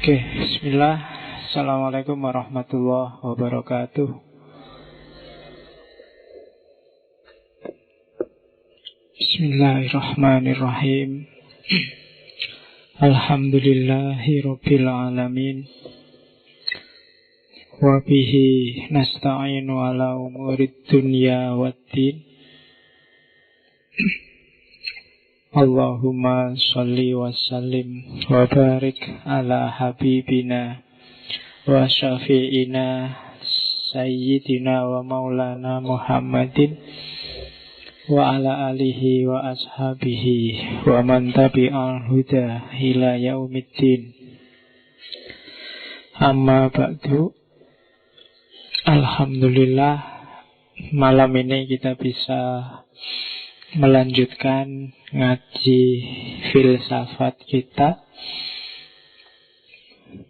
Oke, bismillah. Assalamualaikum warahmatullahi wabarakatuh. Bismillahirrahmanirrahim. Alhamdulillahi rabbil alamin. Wa bihi nasta'inu ala umurid dunya waddin. Allahumma sholli wa sallim wa barik ala habibina wa syafi'ina sayyidina wa maulana Muhammadin wa ala alihi wa ashabihi wa man tabi'al huda ila yaumiddin. Amma ba'du. Alhamdulillah, malam ini kita bisa melanjutkan ngaji filsafat kita,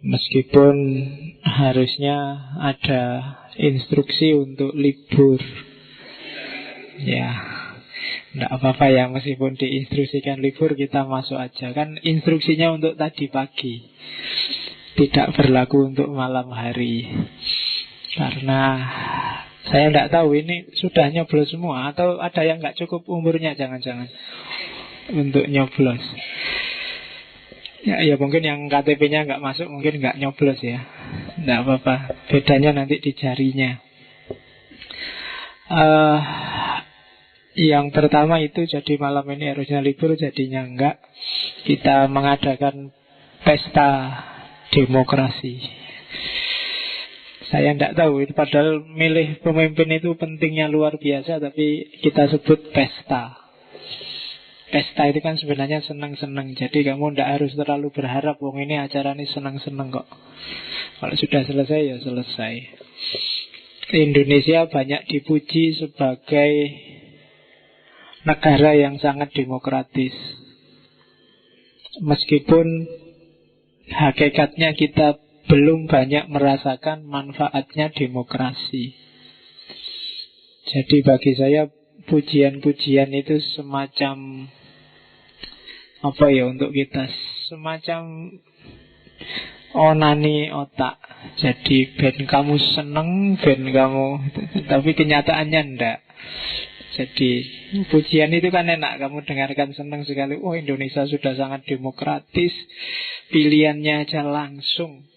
meskipun harusnya ada instruksi untuk libur. Ya, tidak apa-apa ya, meskipun diinstruksikan libur kita masuk aja. Kan instruksinya untuk tadi pagi, tidak berlaku untuk malam hari. Karena saya tidak tahu ini sudah nyoblos semua atau ada yang nggak cukup umurnya, jangan-jangan untuk nyoblos. Ya mungkin yang KTP-nya nggak masuk mungkin nggak nyoblos ya. Tidak apa-apa, bedanya nanti di jarinya. Yang pertama itu, jadi malam ini harusnya libur, jadinya enggak. Kita mengadakan pesta demokrasi. Saya tidak tahu, padahal milih pemimpin itu pentingnya luar biasa, tapi kita sebut pesta. Pesta itu kan sebenarnya senang-senang. Jadi kamu tidak harus terlalu berharap, wong ini acara ini senang-senang kok. Kalau sudah selesai ya selesai. Indonesia banyak dipuji sebagai negara yang sangat demokratis, meskipun hakikatnya kita belum banyak merasakan manfaatnya demokrasi. Jadi bagi saya pujian-pujian itu semacam apa ya untuk kita, semacam onani otak. Jadi ben kamu seneng, ben kamu, tapi kenyataannya ndak. Jadi pujian itu kan enak, kamu dengarkan senang sekali. Oh, Indonesia sudah sangat demokratis, pilihannya aja langsung.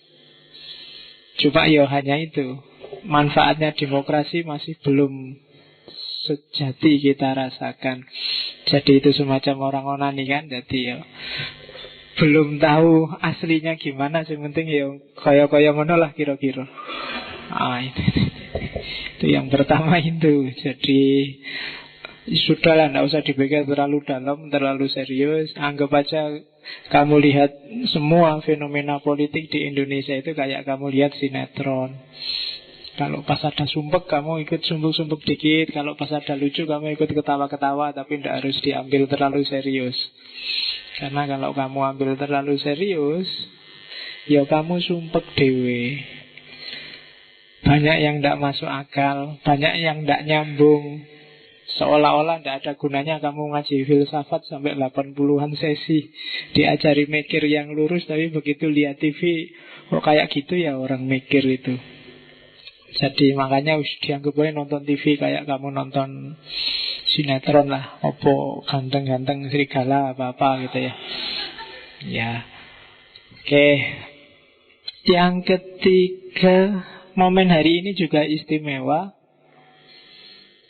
Cuma ya hanya itu, manfaatnya demokrasi masih belum sejati kita rasakan. Jadi itu semacam orang onani kan. Jadi ya belum tahu aslinya gimana. Yang penting ya kaya-kaya ngono lah kira-kira. Itu yang pertama itu. Jadi sudahlah, tidak usah dipikir terlalu dalam, terlalu serius. Anggap aja kamu lihat semua fenomena politik di Indonesia itu kayak kamu lihat sinetron. Kalau pas ada sumpek kamu ikut sumpek-sumpek dikit, kalau pas ada lucu kamu ikut ketawa-ketawa, tapi tidak harus diambil terlalu serius. Karena kalau kamu ambil terlalu serius, ya kamu sumpek dewe. Banyak yang tidak masuk akal, banyak yang tidak nyambung. Seolah-olah tidak ada gunanya kamu ngaji filsafat sampai 80-an sesi, diajari mikir yang lurus, tapi begitu lihat TV, kok kayak gitu ya orang mikir itu. Jadi makanya dianggap boleh nonton TV kayak kamu nonton sinetron lah, opo ganteng-ganteng serigala apa-apa gitu ya. Ya, oke. Yang ketiga, momen hari ini juga istimewa.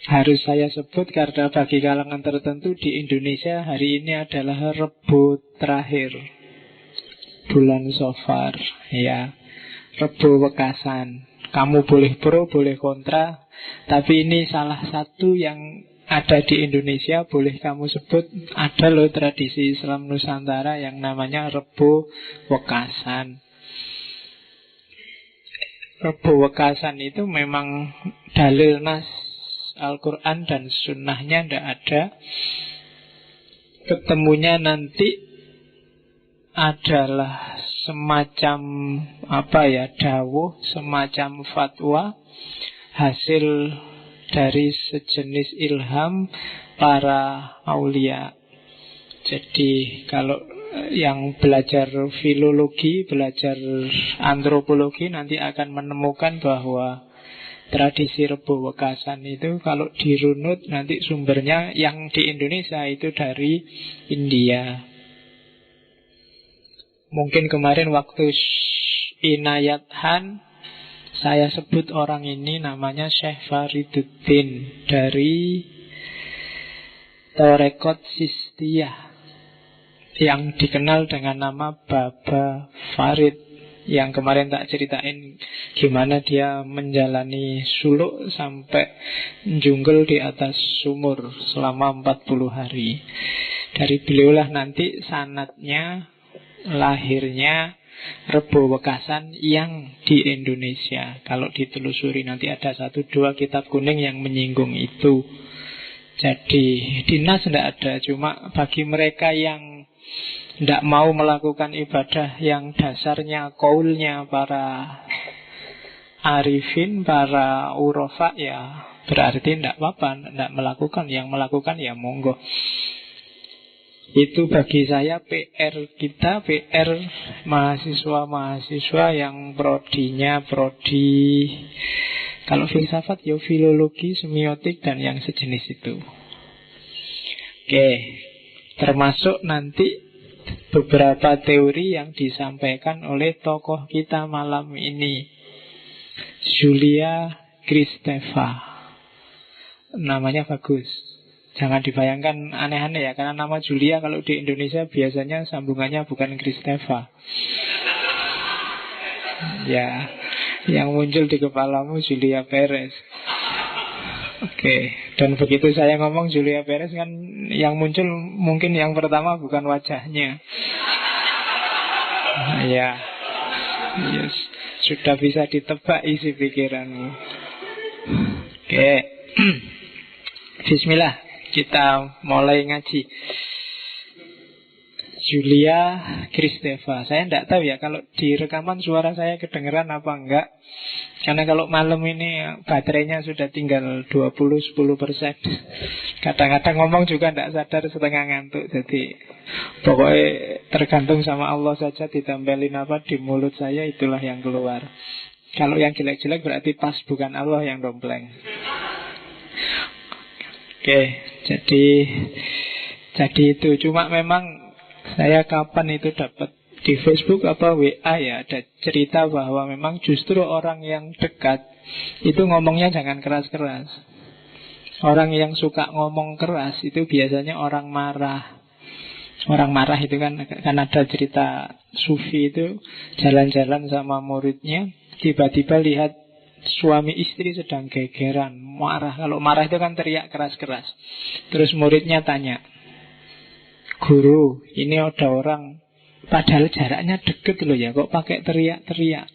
Harus saya sebut karena bagi kalangan tertentu di Indonesia hari ini adalah Rebo terakhir bulan Shofar, ya, Rebo Wekasan. Kamu boleh pro, boleh kontra, tapi ini salah satu yang ada di Indonesia, boleh kamu sebut. Ada loh tradisi Islam Nusantara yang namanya Rebo Wekasan. Rebo Wekasan itu memang dalil nas Al-Quran dan sunnahnya tidak ada. Ketemunya nanti adalah semacam apa ya, dawuh, semacam fatwa, hasil dari sejenis ilham para aulia. Jadi kalau yang belajar filologi, belajar antropologi nanti akan menemukan bahwa tradisi Rebo Wekasan itu kalau dirunut nanti sumbernya yang di Indonesia itu dari India. Mungkin kemarin waktu Inayat Han saya sebut orang ini namanya Syekh Fariduddin dari Torekot Sistiyah yang dikenal dengan nama Baba Farid, yang kemarin tak ceritain gimana dia menjalani suluk sampai jungle di atas sumur selama 40 hari. Dari beliaulah nanti sanadnya, lahirnya Rebo Wekasan yang di Indonesia. Kalau ditelusuri nanti ada 1-2 kitab kuning yang menyinggung itu. Jadi di Nas tidak ada, cuma bagi mereka yang tidak mau melakukan ibadah yang dasarnya kaulnya para arifin, para urofa, ya berarti tidak apa-apa, tidak melakukan. Yang melakukan ya monggo. Itu bagi saya PR kita, PR mahasiswa-mahasiswa yang prodinya prodi, kalau filsafat ya filologi, semiotik, dan yang sejenis itu. Oke, termasuk nanti beberapa teori yang disampaikan oleh tokoh kita malam ini, Julia Kristeva. Namanya bagus. Jangan dibayangkan aneh-aneh ya, karena nama Julia kalau di Indonesia biasanya sambungannya bukan Kristeva. Ya, yang muncul di kepalamu Julia Perez. Oke, dan begitu saya ngomong Julia Perez kan yang muncul mungkin yang pertama bukan wajahnya. Ya, yes, sudah bisa ditebak isi pikiranmu. Oke, Bismillah, kita mulai ngaji. Julia Kristeva. Saya tidak tahu ya kalau di rekaman suara saya kedengeran apa enggak. Karena kalau malam ini baterainya sudah tinggal 20-10%. Kadang-kadang ngomong juga tidak sadar, setengah ngantuk. Jadi pokoknya tergantung sama Allah saja, ditempelin apa di mulut saya, itulah yang keluar. Kalau yang jelek-jelek berarti pas, bukan Allah yang dompleng. Oke, jadi itu. Cuma memang saya kapan itu dapat di Facebook apa WA ya, ada cerita bahwa memang justru orang yang dekat itu ngomongnya jangan keras-keras. Orang yang suka ngomong keras itu biasanya orang marah. Orang marah itu kan ada cerita Sufi itu jalan-jalan sama muridnya, tiba-tiba lihat suami istri sedang gegeran, marah. Kalau marah itu kan teriak keras-keras. Terus muridnya tanya, "Guru, ini ada orang, padahal jaraknya deket loh ya, kok pakai teriak-teriak?"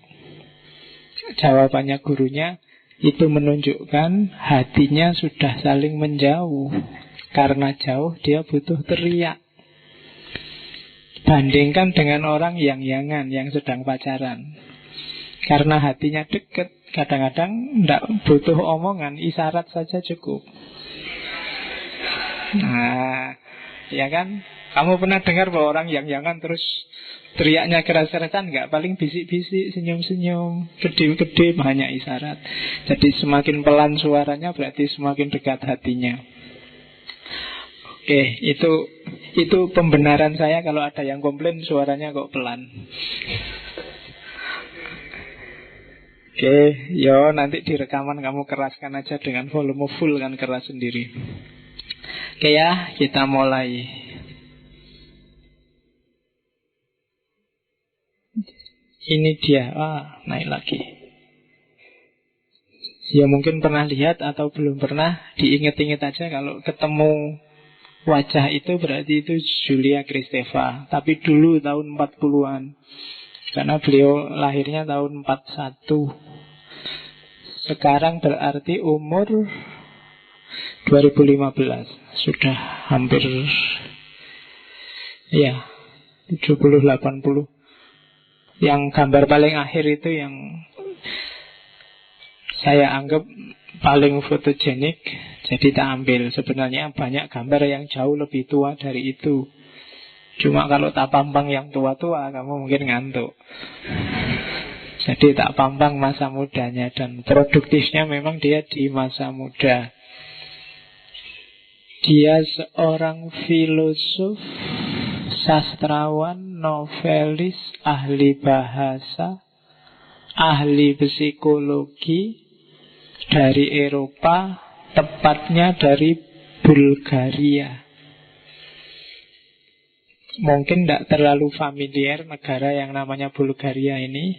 Jawabannya gurunya, itu menunjukkan hatinya sudah saling menjauh. Karena jauh dia butuh teriak. Bandingkan dengan orang yang sedang pacaran. Karena hatinya deket, kadang-kadang tidak butuh omongan, isyarat saja cukup. Nah, ya kan? Kamu pernah dengar bahwa orang yang terus teriaknya keras-kerasan enggak? Paling bisik-bisik, senyum-senyum, gede-gede, hanya isyarat. Jadi semakin pelan suaranya berarti semakin dekat hatinya. Oke, itu pembenaran saya kalau ada yang komplain suaranya kok pelan. Oke, yo nanti di rekaman kamu keraskan aja dengan volume full, kan keras sendiri. Oke ya, kita mulai. Ini dia, naik lagi. Ya mungkin pernah lihat atau belum pernah, diinget-inget aja kalau ketemu wajah itu berarti itu Julia Kristeva. Tapi dulu tahun 40-an. Karena beliau lahirnya tahun 41. Sekarang berarti umur 2015. Sudah hampir 70-80. Yang gambar paling akhir itu yang saya anggap paling fotogenik, jadi tak ambil. Sebenarnya banyak gambar yang jauh lebih tua dari itu. Cuma kalau tak pampang yang tua-tua, kamu mungkin ngantuk. Jadi tak pampang masa mudanya. Dan produktifnya memang dia di masa muda. Dia seorang filosof, sastrawan, novelis, ahli bahasa, ahli psikologi dari Eropa, tepatnya dari Bulgaria. Mungkin tidak terlalu familiar negara yang namanya Bulgaria ini.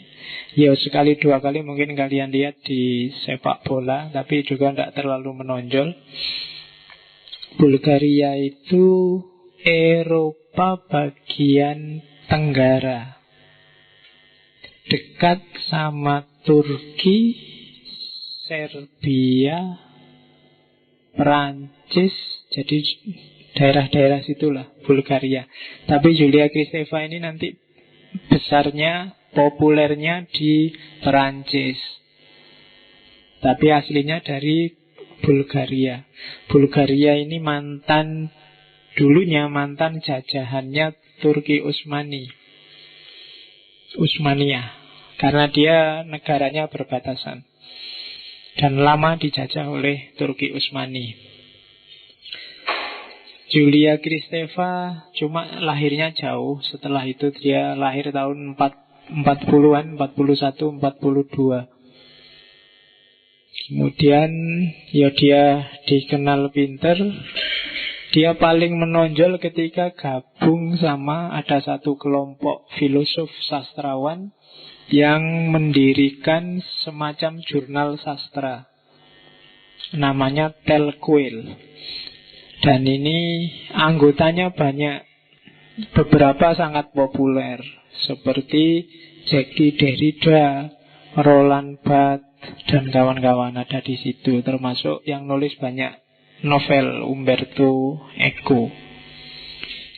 Ya sekali dua kali mungkin kalian lihat di sepak bola, tapi juga tidak terlalu menonjol. Bulgaria itu Eropa bagian tenggara, dekat sama Turki, Serbia, Prancis. Jadi daerah-daerah situlah Bulgaria. Tapi Julia Kristeva ini nanti besarnya, populernya di Perancis. Tapi aslinya dari Bulgaria. Bulgaria ini dulunya mantan jajahannya Turki Utsmania. Karena dia negaranya berbatasan. Dan lama dijajah oleh Turki Utsmani. Julia Kristeva cuma lahirnya jauh. Setelah itu dia lahir tahun 40-an, 41, 42. Kemudian ya dia dikenal pinter. Dia paling menonjol ketika gabung sama ada satu kelompok filosof sastrawan yang mendirikan semacam jurnal sastra. Namanya Telquel. Dan ini anggotanya banyak, beberapa sangat populer, seperti Jacques Derrida, Roland Barthes, dan kawan-kawan ada di situ. Termasuk yang nulis banyak novel, Umberto Eco.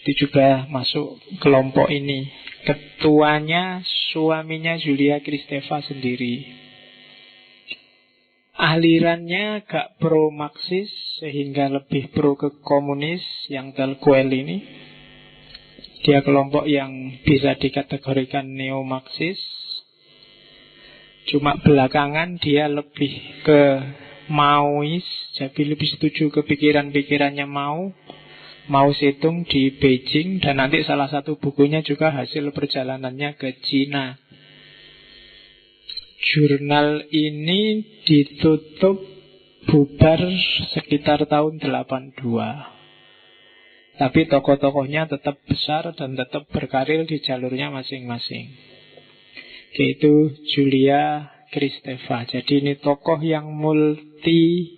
Itu juga masuk kelompok ini. Ketuanya suaminya Julia Kristeva sendiri. Alirannya agak pro-Marxis sehingga lebih pro ke komunis yang Telquel ini. Dia kelompok yang bisa dikategorikan neo-Marxis. Cuma belakangan dia lebih ke Maois, jadi lebih setuju ke pikiran-pikirannya Mao Zedong di Beijing. Dan nanti salah satu bukunya juga hasil perjalanannya ke Cina. Jurnal ini ditutup bubar sekitar tahun 82. Tapi tokoh-tokohnya tetap besar dan tetap berkarir di jalurnya masing-masing. Yaitu Julia Kristeva. Jadi ini tokoh yang multi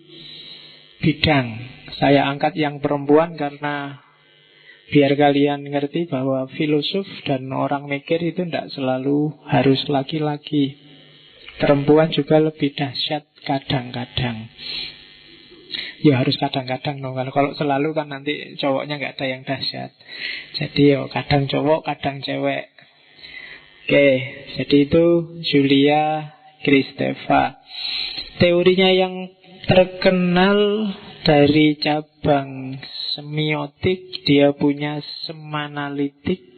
bidang. Saya angkat yang perempuan karena biar kalian ngerti bahwa filosof dan orang mikir itu tidak selalu harus laki-laki. Perempuan juga lebih dahsyat kadang-kadang. Ya harus kadang-kadang dong. Kalau selalu kan nanti cowoknya nggak ada yang dahsyat. Jadi kadang cowok, kadang cewek. Oke, jadi itu Julia Kristeva. Teorinya yang terkenal dari cabang semiotik, dia punya semanalitik.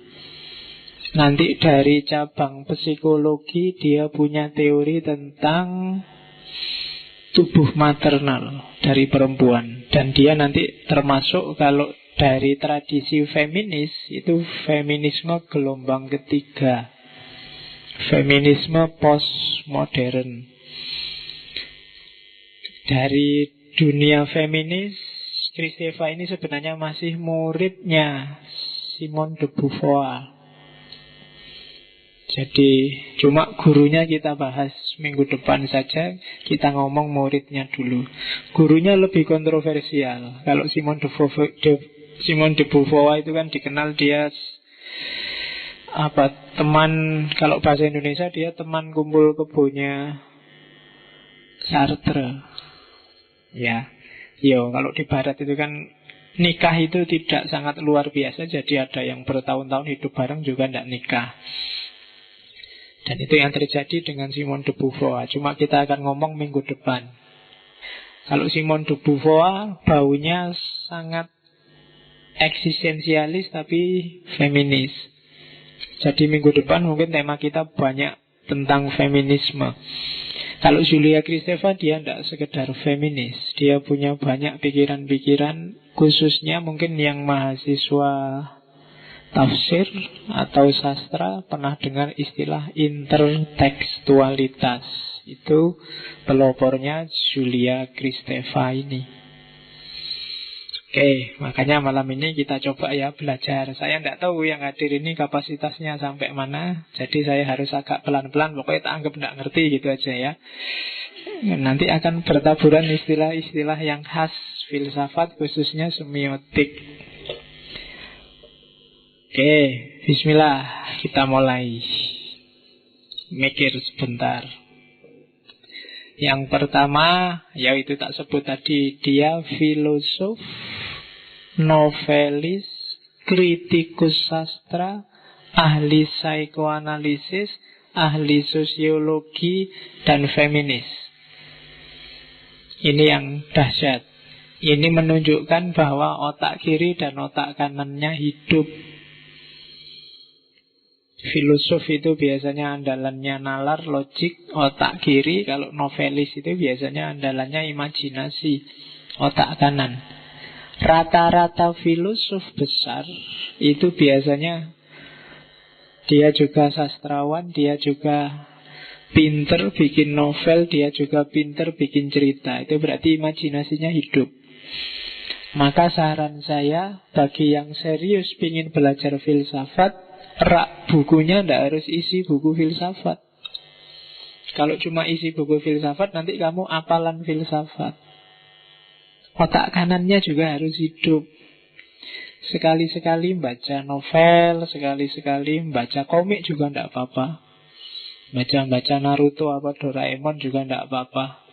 Nanti dari cabang psikologi dia punya teori tentang tubuh maternal dari perempuan. Dan dia nanti termasuk kalau dari tradisi feminis, itu feminisme gelombang ketiga, feminisme postmodern. Dari dunia feminis, Kristeva ini sebenarnya masih muridnya Simone de Beauvoir. Jadi cuma gurunya kita bahas minggu depan saja. Kita ngomong muridnya dulu. Gurunya lebih kontroversial. Kalau Simone de Beauvoir itu kan dikenal dia teman, kalau bahasa Indonesia dia teman kumpul kebonya Sartre. Ya, kalau di Barat itu kan nikah itu tidak sangat luar biasa. Jadi ada yang bertahun-tahun hidup bareng juga tidak nikah. Dan itu yang terjadi dengan Simone de Beauvoir. Cuma kita akan ngomong minggu depan. Kalau Simone de Beauvoir baunya sangat eksistensialis tapi feminis. Jadi minggu depan mungkin tema kita banyak tentang feminisme. Kalau Julia Kristeva dia tidak sekedar feminis, dia punya banyak pikiran-pikiran, khususnya mungkin yang mahasiswa tafsir atau sastra pernah dengar istilah intertekstualitas. Itu pelopornya Julia Kristeva ini. Oke, makanya malam ini kita coba ya belajar. Saya tidak tahu yang hadir ini kapasitasnya sampai mana, jadi saya harus agak pelan-pelan. Pokoknya tak anggap tidak ngerti gitu aja ya. Nanti akan bertaburan istilah-istilah yang khas filsafat, khususnya semiotik. Oke, bismillah, kita mulai. Mikir sebentar. Yang pertama, yaitu tak sebut tadi, dia filosof, novelis, kritikus sastra, ahli psikoanalisis, ahli sosiologi, dan feminis. Ini yang dahsyat. Ini menunjukkan bahwa otak kiri dan otak kanannya hidup. Filosof itu biasanya andalannya nalar, logik, otak kiri. Kalau novelis itu biasanya andalannya imajinasi, otak kanan. Rata-rata filosof besar itu biasanya dia juga sastrawan, dia juga pinter bikin novel, dia juga pinter bikin cerita. Itu berarti imajinasinya hidup. Maka saran saya bagi yang serius ingin belajar filsafat, rak bukunya tidak harus isi buku filsafat. Kalau cuma isi buku filsafat, nanti kamu apalan filsafat. Otak kanannya juga harus hidup. Sekali-sekali baca novel, sekali-sekali baca komik juga tidak apa-apa. Baca-baca Naruto apa Doraemon juga tidak apa-apa.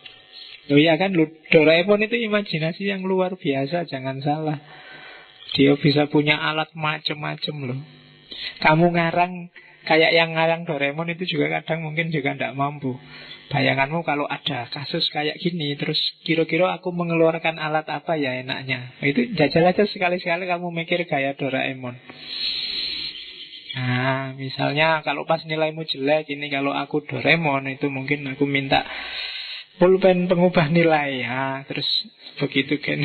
Loh ya kan, Doraemon itu imajinasi yang luar biasa, jangan salah. Dia bisa punya alat macem-macem loh. Kamu ngarang, kayak yang ngarang Doraemon itu juga kadang mungkin juga tidak mampu. Bayanganmu kalau ada kasus kayak gini, terus kira-kira aku mengeluarkan alat apa ya enaknya. Itu jajal aja sekali-sekali kamu mikir gaya Doraemon. Nah, misalnya kalau pas nilaimu jelek, ini kalau aku Doraemon, itu mungkin aku minta pulpen pengubah nilai. Nah, terus begitu kan.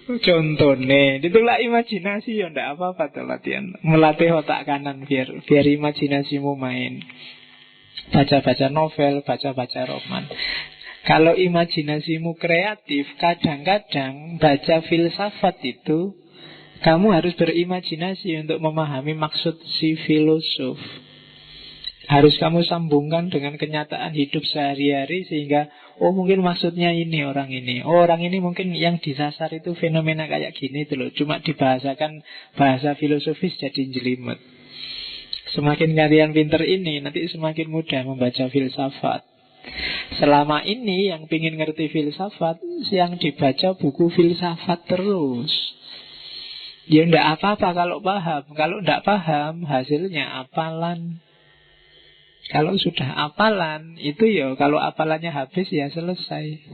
Contohnya, itulah imajinasi ya, ndak apa-apa tuh latihan. Melatih otak kanan biar imajinasimu main. Baca-baca novel, baca-baca roman. Kalau imajinasimu kreatif, kadang-kadang baca filsafat itu kamu harus berimajinasi untuk memahami maksud si filosof. Harus kamu sambungkan dengan kenyataan hidup sehari-hari sehingga mungkin maksudnya ini orang ini. Orang ini mungkin yang disasar itu fenomena kayak gini tuh loh. Cuma dibahasakan bahasa filosofis jadi jelimet. Semakin kalian pinter ini, nanti semakin mudah membaca filsafat. Selama ini yang pingin ngerti filsafat, yang dibaca buku filsafat terus. Ya ndak apa-apa kalau paham. Kalau ndak paham, hasilnya apalan. Kalau sudah apalan, itu ya kalau apalannya habis ya selesai.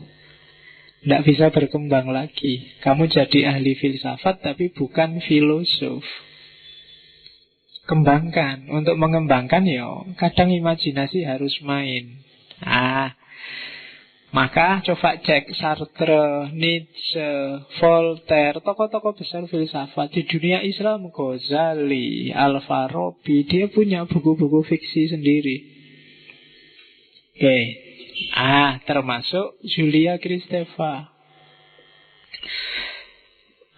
Tidak bisa berkembang lagi. Kamu jadi ahli filsafat tapi bukan filosof. Kembangkan. Untuk mengembangkan ya kadang imajinasi harus main. Maka coba cek Sartre, Nietzsche, Voltaire, tokoh-tokoh besar filsafat. Di dunia Islam, Ghazali, Al-Farabi, dia punya buku-buku fiksi sendiri. Oke. Termasuk Julia Kristeva.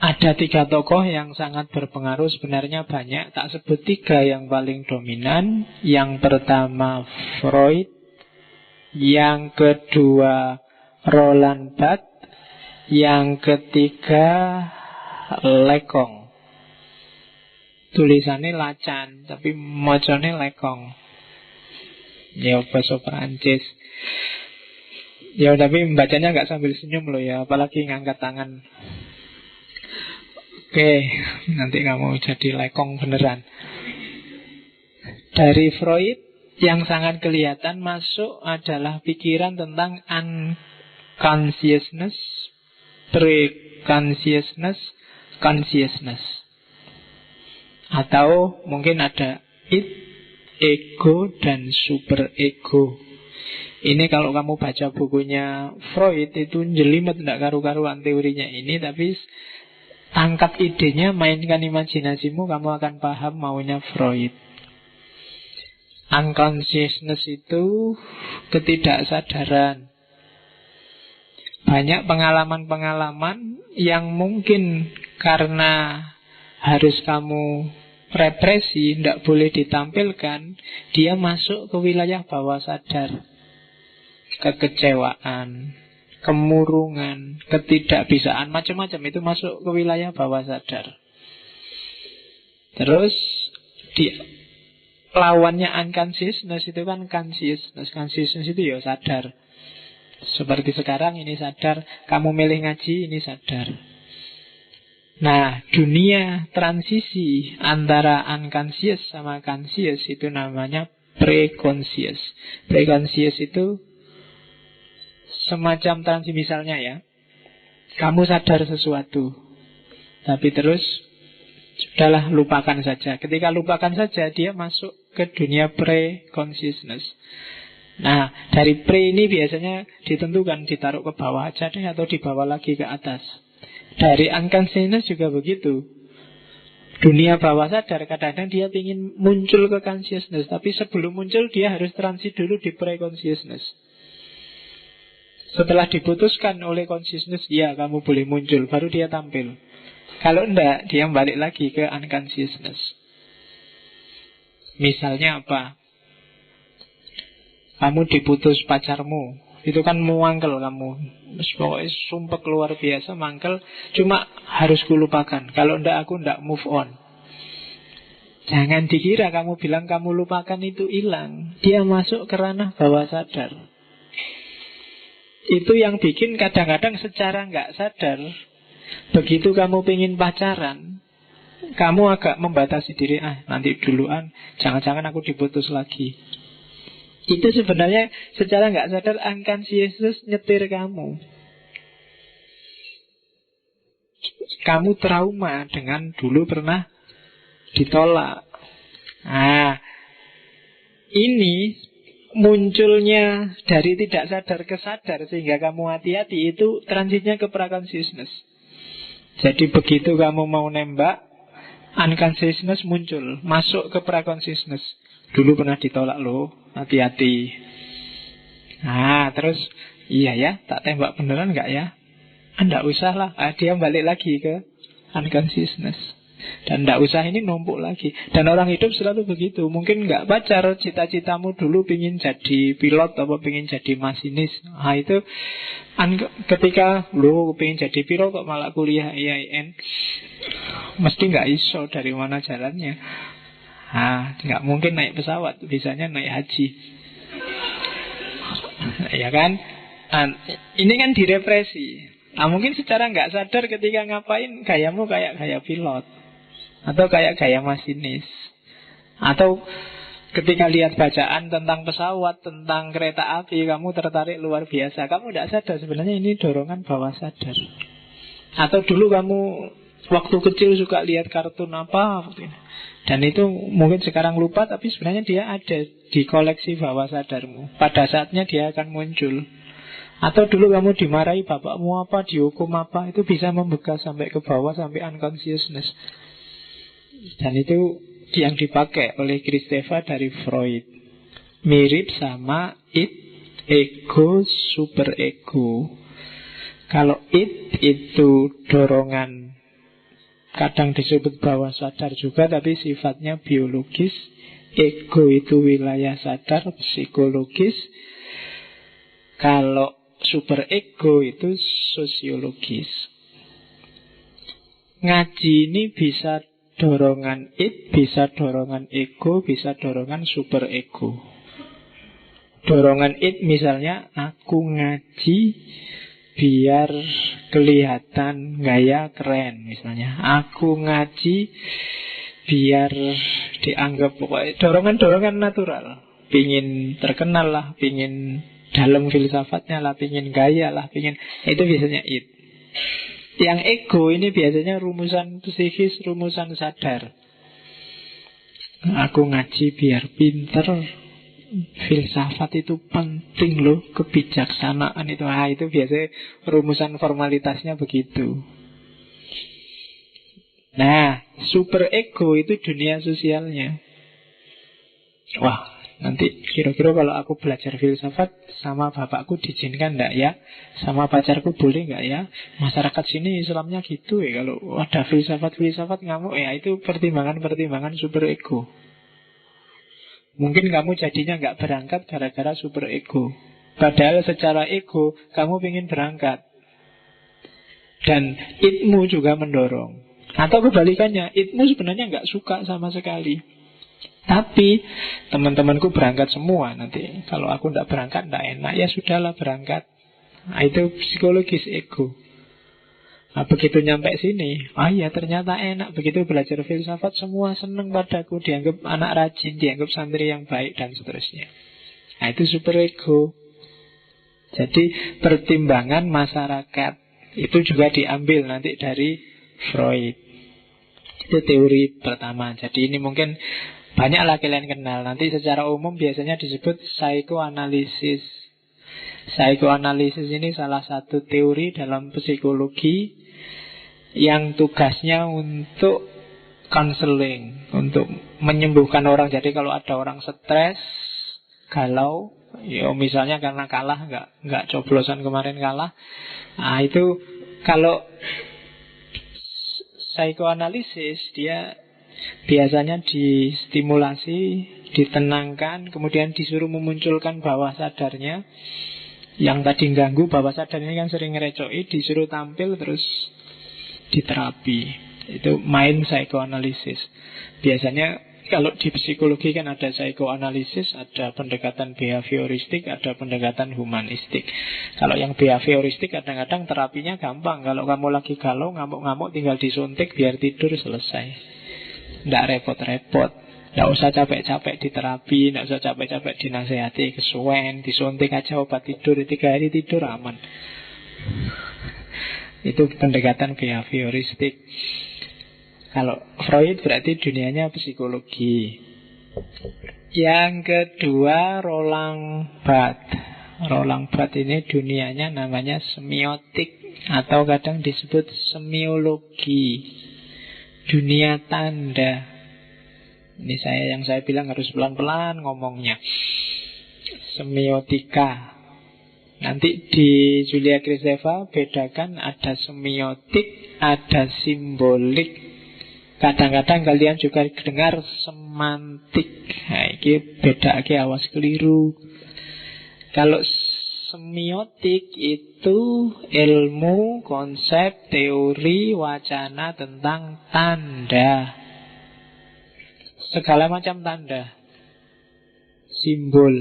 Ada 3 tokoh yang sangat berpengaruh, sebenarnya banyak. Tak sebut 3 yang paling dominan. Yang pertama Freud, yang kedua Roland Barthes, yang ketiga Lekong. Tulisannya Lacan, tapi mocone Lekong. Ya bahasa Perancis. Ya tapi membacanya nggak sambil senyum loh ya, apalagi ngangkat tangan. Oke, nanti kamu jadi Lekong beneran. Dari Freud yang sangat kelihatan masuk adalah pikiran tentang unconsciousness, pre-consciousness, consciousness. Atau mungkin ada id, ego, dan super ego. Ini kalau kamu baca bukunya Freud itu jelimet, tidak karu-karuan teorinya ini. Tapi tangkap idenya, mainkan imajinasimu, kamu akan paham maunya Freud. Unconsciousness itu ketidaksadaran. Banyak pengalaman-pengalaman yang mungkin karena harus kamu represi, tidak boleh ditampilkan, dia masuk ke wilayah bawah sadar. Kekecewaan, kemurungan, ketidakbisaan, macam-macam itu masuk ke wilayah bawah sadar. Terus di lawannya unconsciousness itu kan consciousness. Consciousness itu ya sadar. Seperti sekarang ini sadar, kamu milih ngaji ini sadar. Nah, dunia transisi antara unconscious sama conscious itu namanya pre-conscious. Pre-conscious itu semacam transisi, misalnya ya, kamu sadar sesuatu, tapi terus sudahlah, lupakan saja. Ketika lupakan saja, dia masuk ke dunia pre-consciousness. Nah, dari pre ini biasanya ditentukan ditaruh ke bawah aja deh, atau dibawa lagi ke atas. Dari unconsciousness juga begitu. Dunia bawah sadar kadang-kadang dia ingin muncul ke consciousness, tapi sebelum muncul dia harus transit dulu di pre-consciousness. Setelah diputuskan oleh consciousness, ya kamu boleh muncul, baru dia tampil. Kalau enggak, dia balik lagi ke unconsciousness. Misalnya apa? Kamu diputus pacarmu, itu kan muangkel kamu, pokoknya sumpah luar biasa, mangkel. Cuma harus kulupakan. Kalau enggak, aku enggak move on. Jangan dikira kamu bilang kamu lupakan itu hilang. Dia masuk ke ranah bawah sadar. Itu yang bikin kadang-kadang secara enggak sadar, begitu kamu pengen pacaran, kamu agak membatasi diri. Nanti duluan, jangan-jangan aku diputus lagi. Itu sebenarnya secara nggak sadar unconscious nyetir kamu. Kamu trauma dengan dulu pernah ditolak. Nah, ini munculnya dari tidak sadar ke sadar sehingga kamu hati-hati, itu transitnya ke pra-consciousness. Jadi begitu kamu mau nembak, unconsciousness muncul, masuk ke pra-consciousness. Dulu pernah ditolak loh, hati-hati. Nah, terus iya ya, tak tembak beneran nggak ya? Nggak usah lah. Dia balik lagi ke unconsciousness. Dan nggak usah ini numpuk lagi. Dan orang hidup selalu begitu. Mungkin nggak pacar, cita-citamu dulu pingin jadi pilot atau pingin jadi masinis. Nah itu ketika lo pingin jadi pilot kok malah kuliah IAIN, mesti nggak iso dari mana jalannya. Nggak mungkin naik pesawat, bisanya naik haji. Ya kan? Ini kan direpresi. Mungkin secara nggak sadar ketika ngapain gayamu kayak gaya pilot, atau kayak gaya masinis, atau ketika lihat bacaan tentang pesawat, tentang kereta api, kamu tertarik luar biasa. Kamu tidak sadar sebenarnya ini dorongan bawah sadar. Atau dulu kamu waktu kecil suka lihat kartun apa, dan itu mungkin sekarang lupa, tapi sebenarnya dia ada di koleksi bawah sadarmu. Pada saatnya dia akan muncul. Atau dulu kamu dimarahi bapakmu apa, dihukum apa, itu bisa membekas sampai ke bawah, sampai unconsciousness. Dan itu yang dipakai oleh Kristeva dari Freud. Mirip sama id, ego, super ego. Kalau id itu dorongan, kadang disebut bawah sadar juga, tapi sifatnya biologis. Ego itu wilayah sadar, psikologis. Kalau super ego itu sosiologis. Ngaji ini bisa dorongan id, bisa dorongan ego, bisa dorongan super ego. Dorongan id misalnya, aku ngaji biar kelihatan gaya keren misalnya. Aku ngaji biar dianggap, pokoknya dorongan-dorongan natural. Pingin terkenal lah, pingin dalam filsafatnya lah, pingin gaya lah, pingin. Itu biasanya id. Yang ego ini biasanya rumusan psikis, rumusan sadar. Aku ngaji biar pinter, filsafat itu penting loh, kebijaksanaan itu. Itu biasanya rumusan formalitasnya begitu. Nah, super ego itu dunia sosialnya. Wah, nanti kira-kira kalau aku belajar filsafat sama bapakku diizinkan enggak ya? Sama pacarku boleh enggak ya? Masyarakat sini Islamnya gitu ya. Kalau ada filsafat-filsafat ngamuk ya, itu pertimbangan-pertimbangan super ego. Mungkin kamu jadinya enggak berangkat gara-gara super ego. Padahal secara ego kamu ingin berangkat. Dan itmu juga mendorong. Atau kebalikannya, itmu sebenarnya enggak suka sama sekali. Tapi teman-temanku berangkat semua nanti. Kalau aku tidak berangkat tidak enak. Ya sudahlah berangkat. Nah, itu psikologis ego. Nah, begitu nyampe sini, ya ternyata enak. Begitu belajar filsafat semua seneng padaku. Dianggap anak rajin, dianggap santri yang baik dan seterusnya. Nah, itu super ego. Jadi pertimbangan masyarakat itu juga diambil nanti dari Freud. Itu teori pertama. Jadi ini mungkin banyaklah kalian kenal. Nanti secara umum biasanya disebut psikoanalisis. Psikoanalisis ini salah satu teori dalam psikologi yang tugasnya untuk counseling, untuk menyembuhkan orang. Jadi kalau ada orang stres, galau, ya misalnya karena kalah, nggak coblosan kemarin kalah. Nah itu kalau psikoanalisis dia biasanya distimulasi, ditenangkan, kemudian disuruh memunculkan bawah sadarnya. Yang tadi ganggu bawah sadar ini kan sering ngerecoi, disuruh tampil terus diterapi. Itu main psikoanalisis. Biasanya kalau di psikologi kan ada psikoanalisis, ada pendekatan behavioristik, ada pendekatan humanistik. Kalau yang behavioristik kadang-kadang terapinya gampang. Kalau kamu lagi galau, ngamuk-ngamuk, tinggal disuntik biar tidur, selesai. Tidak repot-repot. Tidak usah capek-capek di terapi, tidak usah capek-capek dinasehati, kesuwen, disuntik aja obat tidur, 3 hari tidur aman. Itu pendekatan behavioristik. Kalau Freud berarti dunianya psikologi. Yang kedua Roland Barthes. Roland Barthes ini dunianya namanya semiotik, atau kadang disebut semiologi. Dunia tanda. Ini yang saya bilang harus pelan-pelan ngomongnya. Semiotika. Nanti di Julia Kristeva bedakan ada semiotik, ada simbolik. Kadang-kadang kalian juga dengar semantik. Nah, ini beda, awas keliru. Kalau semiotik itu ilmu, konsep, teori, wacana tentang tanda. Segala macam tanda, simbol,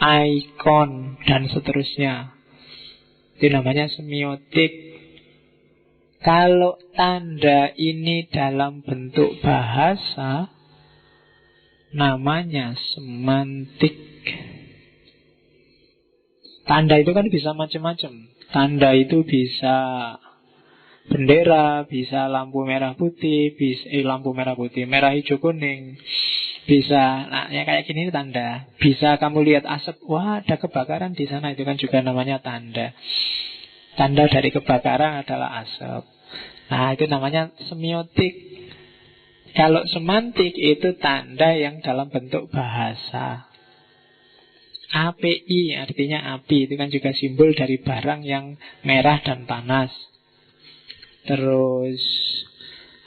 ikon, dan seterusnya. Itu namanya semiotik. Kalau tanda ini dalam bentuk bahasa, namanya semantik. Tanda itu kan bisa macam-macam. Tanda itu bisa bendera, bisa lampu merah putih, bisa lampu merah putih, merah hijau kuning, bisa, nah ya kayak gini tanda. Bisa kamu lihat asap, wah ada kebakaran di sana, itu kan juga namanya tanda. Tanda dari kebakaran adalah asap. Nah itu namanya semiotik. Kalau semantik itu tanda yang dalam bentuk bahasa. API artinya api, itu kan juga simbol dari barang yang merah dan panas. Terus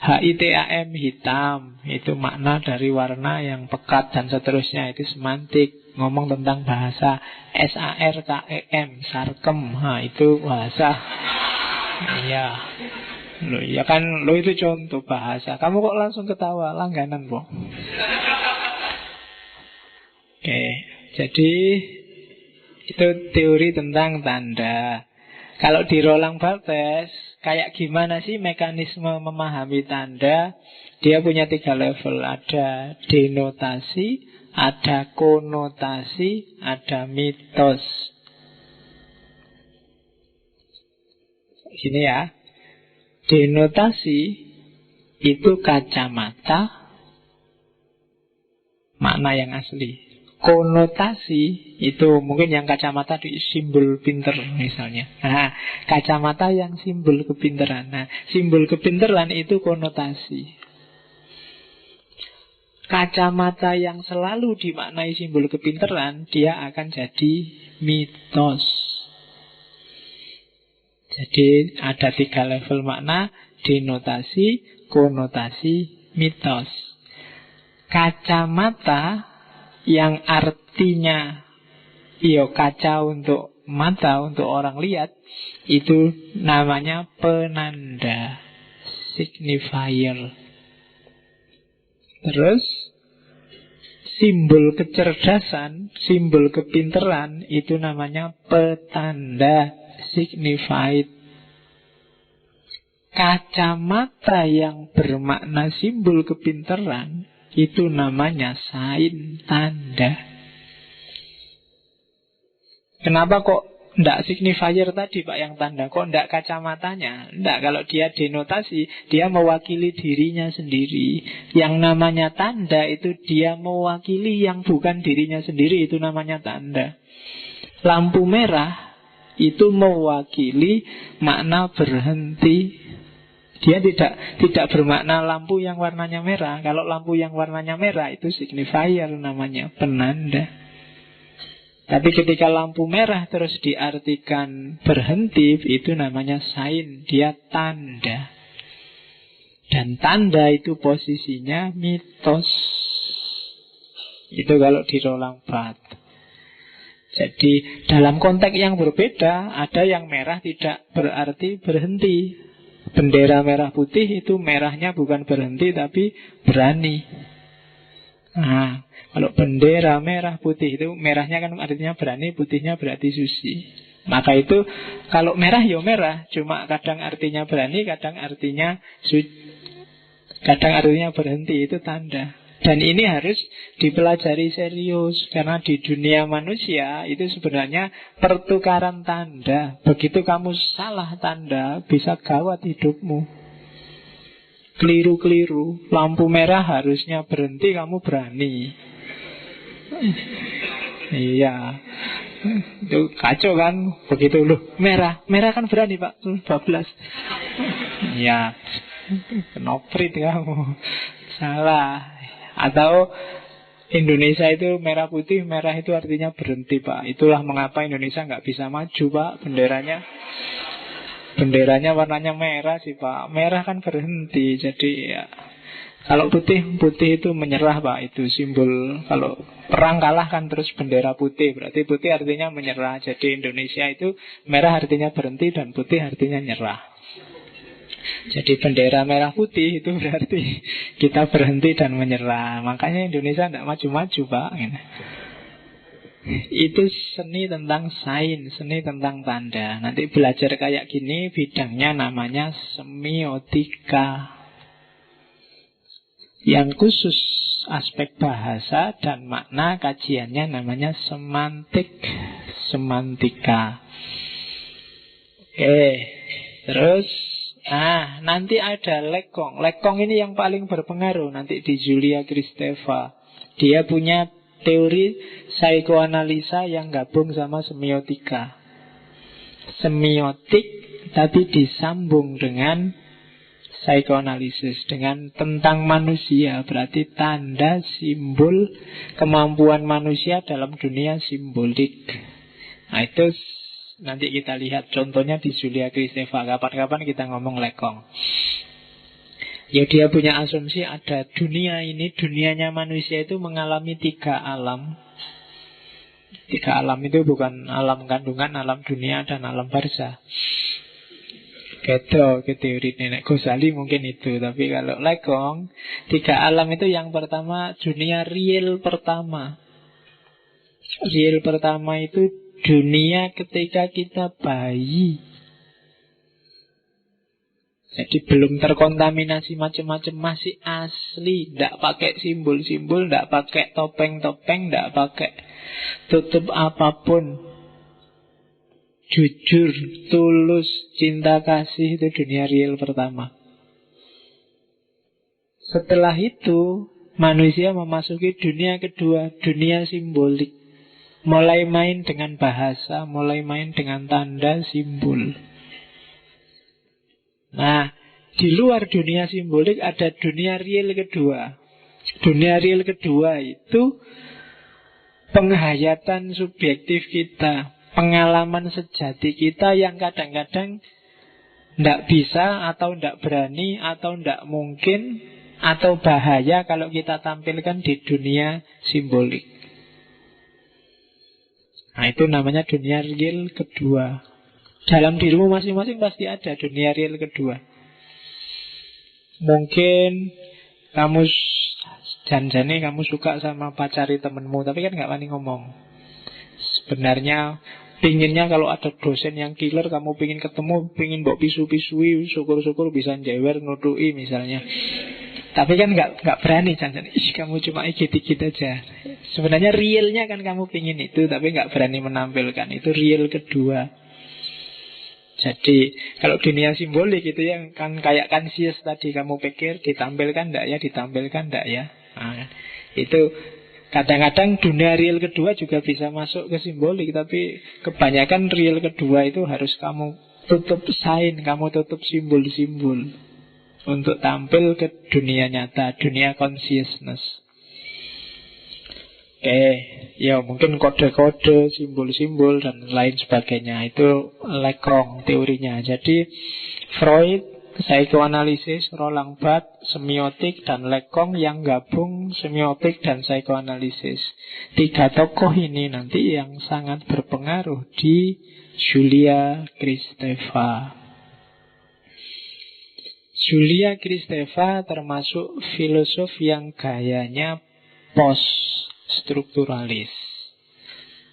HITAM hitam, itu makna dari warna yang pekat dan seterusnya, itu semantik. Ngomong tentang bahasa. SARKEM, sarkem, itu bahasa. Iya. Loh, ya kan, lo itu contoh bahasa. Kamu kok langsung ketawa, langganan kok. Oke. Jadi itu teori tentang tanda. Kalau di Roland Barthes, kayak gimana sih mekanisme memahami tanda? Dia punya 3 level. Ada denotasi, ada konotasi, ada mitos. Sini ya. Denotasi itu kacamata, makna yang asli. Konotasi itu mungkin yang kacamata di simbol pinter misalnya. Nah, kacamata yang simbol kepinteran. Nah, simbol kepinteran itu konotasi. Kacamata yang selalu dimaknai simbol kepinteran, dia akan jadi mitos. Jadi ada 3 level makna: denotasi, konotasi, mitos. Kacamata yang artinya kaca untuk mata, untuk orang lihat, itu namanya penanda, signifier. Terus simbol kecerdasan, simbol kepinteran, itu namanya petanda, signified. Kacamata yang bermakna simbol kepinteran itu namanya sign, tanda. Kenapa kok ndak signifier tadi Pak yang tanda? Kok ndak kacamatanya? Ndak, kalau dia denotasi, dia mewakili dirinya sendiri. Yang namanya tanda itu dia mewakili yang bukan dirinya sendiri, itu namanya tanda. Lampu merah itu mewakili makna berhenti. Dia tidak bermakna lampu yang warnanya merah. Kalau lampu yang warnanya merah itu signifier namanya, penanda. Tapi ketika lampu merah terus diartikan berhenti, itu namanya sign, dia tanda. Dan tanda itu posisinya mitos. Itu kalau di Roland Barthes. Jadi dalam konteks yang berbeda, ada yang merah tidak berarti berhenti. Bendera merah putih itu merahnya bukan berhenti tapi berani. Nah, kalau bendera merah putih itu merahnya kan artinya berani, putihnya berarti suci. Maka itu kalau merah ya merah, cuma kadang artinya berani, kadang artinya kadang artinya berhenti, itu tanda. Dan ini harus dipelajari serius, karena di dunia manusia itu sebenarnya pertukaran tanda. Begitu kamu salah tanda, bisa gawat hidupmu. Keliru-keliru, lampu merah harusnya berhenti, kamu berani. Iya, itu kacau kan. Begitu loh, merah kan berani Pak, 12. Iya, kenoprit kamu, salah. Atau Indonesia itu merah putih, merah itu artinya berhenti Pak. Itulah mengapa Indonesia nggak bisa maju Pak. Benderanya warnanya merah sih Pak. Merah kan berhenti. Jadi ya, kalau putih itu menyerah Pak. Itu simbol. Kalau perang kalah kan terus bendera putih, berarti putih artinya menyerah. Jadi Indonesia itu merah artinya berhenti dan putih artinya nyerah. Jadi bendera merah putih itu berarti kita berhenti dan menyerah. Makanya Indonesia tidak maju-maju Pak. Itu seni tentang sains, seni tentang tanda. Nanti belajar kayak gini, bidangnya namanya semiotika. Yang khusus aspek bahasa dan makna, kajiannya namanya semantik, semantika. Oke, terus nanti ada Lekong. Lekong ini yang paling berpengaruh nanti di Julia Kristeva. Dia punya teori psikoanalisa yang gabung sama semiotika. Semiotik tapi disambung dengan psikoanalisis, dengan tentang manusia. Berarti tanda, simbol, kemampuan manusia dalam dunia simbolik. Nah itu nanti kita lihat contohnya di Julia Kristeva. Kapan-kapan kita ngomong Lekong. Ya dia punya asumsi ada dunia ini, dunianya manusia itu mengalami 3 alam. 3 alam itu bukan alam kandungan, alam dunia, dan alam barzah. Gitu ke teori Nenek Ghazali mungkin itu. Tapi kalau Lekong, 3 alam itu yang pertama dunia real pertama. Real pertama itu dunia ketika kita bayi. Jadi belum terkontaminasi macam-macam, masih asli, tidak pakai simbol-simbol, tidak pakai topeng-topeng, tidak pakai tutup apapun. jujur, tulus, cinta kasih, itu dunia real pertama. Setelah itu manusia memasuki dunia kedua, dunia simbolik. Mulai main dengan bahasa, mulai main dengan tanda simbol. Nah, di luar dunia simbolik ada dunia real kedua. Dunia real kedua itu penghayatan subjektif kita, pengalaman sejati kita yang kadang-kadang tidak bisa atau tidak berani atau tidak mungkin atau bahaya kalau kita tampilkan di dunia simbolik. Nah, itu namanya dunia real kedua. Dalam dirimu masing-masing pasti ada dunia real kedua. Mungkin kamu janjane kamu suka sama pacari temenmu, tapi kan gak wani ngomong. Sebenarnya pinginnya kalau ada dosen yang killer, kamu pingin ketemu, pingin mbok pisu-pisui, syukur-syukur bisa njewer, nutui misalnya. Tapi kan gak berani jangan. Kamu cuma ikut-ikut aja. Sebenarnya realnya kan kamu pingin itu, tapi gak berani menampilkan. Itu real kedua. Jadi kalau dunia simbolik itu yang kan kayak kansius tadi, kamu pikir ditampilkan ndak ya, ditampilkan ndak ya. Nah, itu kadang-kadang dunia real kedua juga bisa masuk ke simbolik, tapi kebanyakan real kedua itu harus kamu tutup sign, kamu tutup simbol-simbol untuk tampil ke dunia nyata, dunia consciousness. Ya mungkin kode-kode, simbol-simbol dan lain sebagainya. Itu Lacan teorinya. Jadi Freud, psikoanalisis, Roland Barthes, semiotik, dan Lacan yang gabung semiotik dan psikoanalisis. Tiga tokoh ini nanti yang sangat berpengaruh di Julia Kristeva. Julia Kristeva termasuk filosof yang gayanya post-strukturalis.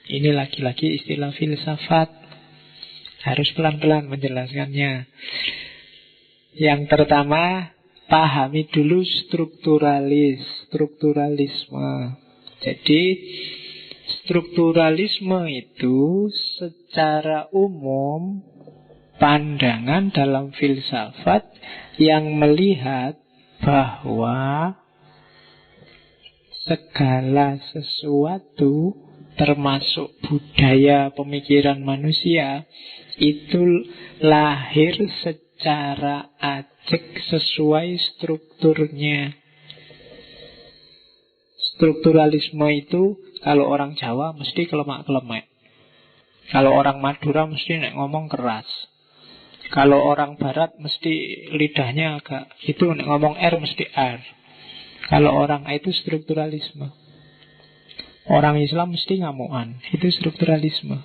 Ini lagi-lagi istilah filsafat. Harus pelan-pelan menjelaskannya. Yang pertama, pahami dulu strukturalisme. Jadi, strukturalisme itu secara umum pandangan dalam filsafat yang melihat bahwa segala sesuatu termasuk budaya pemikiran manusia itu lahir secara ajek sesuai strukturnya. Strukturalisme itu kalau orang Jawa mesti kelemak-kelemek. Kalau orang Madura mesti nek ngomong keras. Kalau orang Barat mesti lidahnya agak itu, nek ngomong R mesti R. Kalau orang A itu strukturalisme. Orang Islam mesti ngamuan. Itu strukturalisme.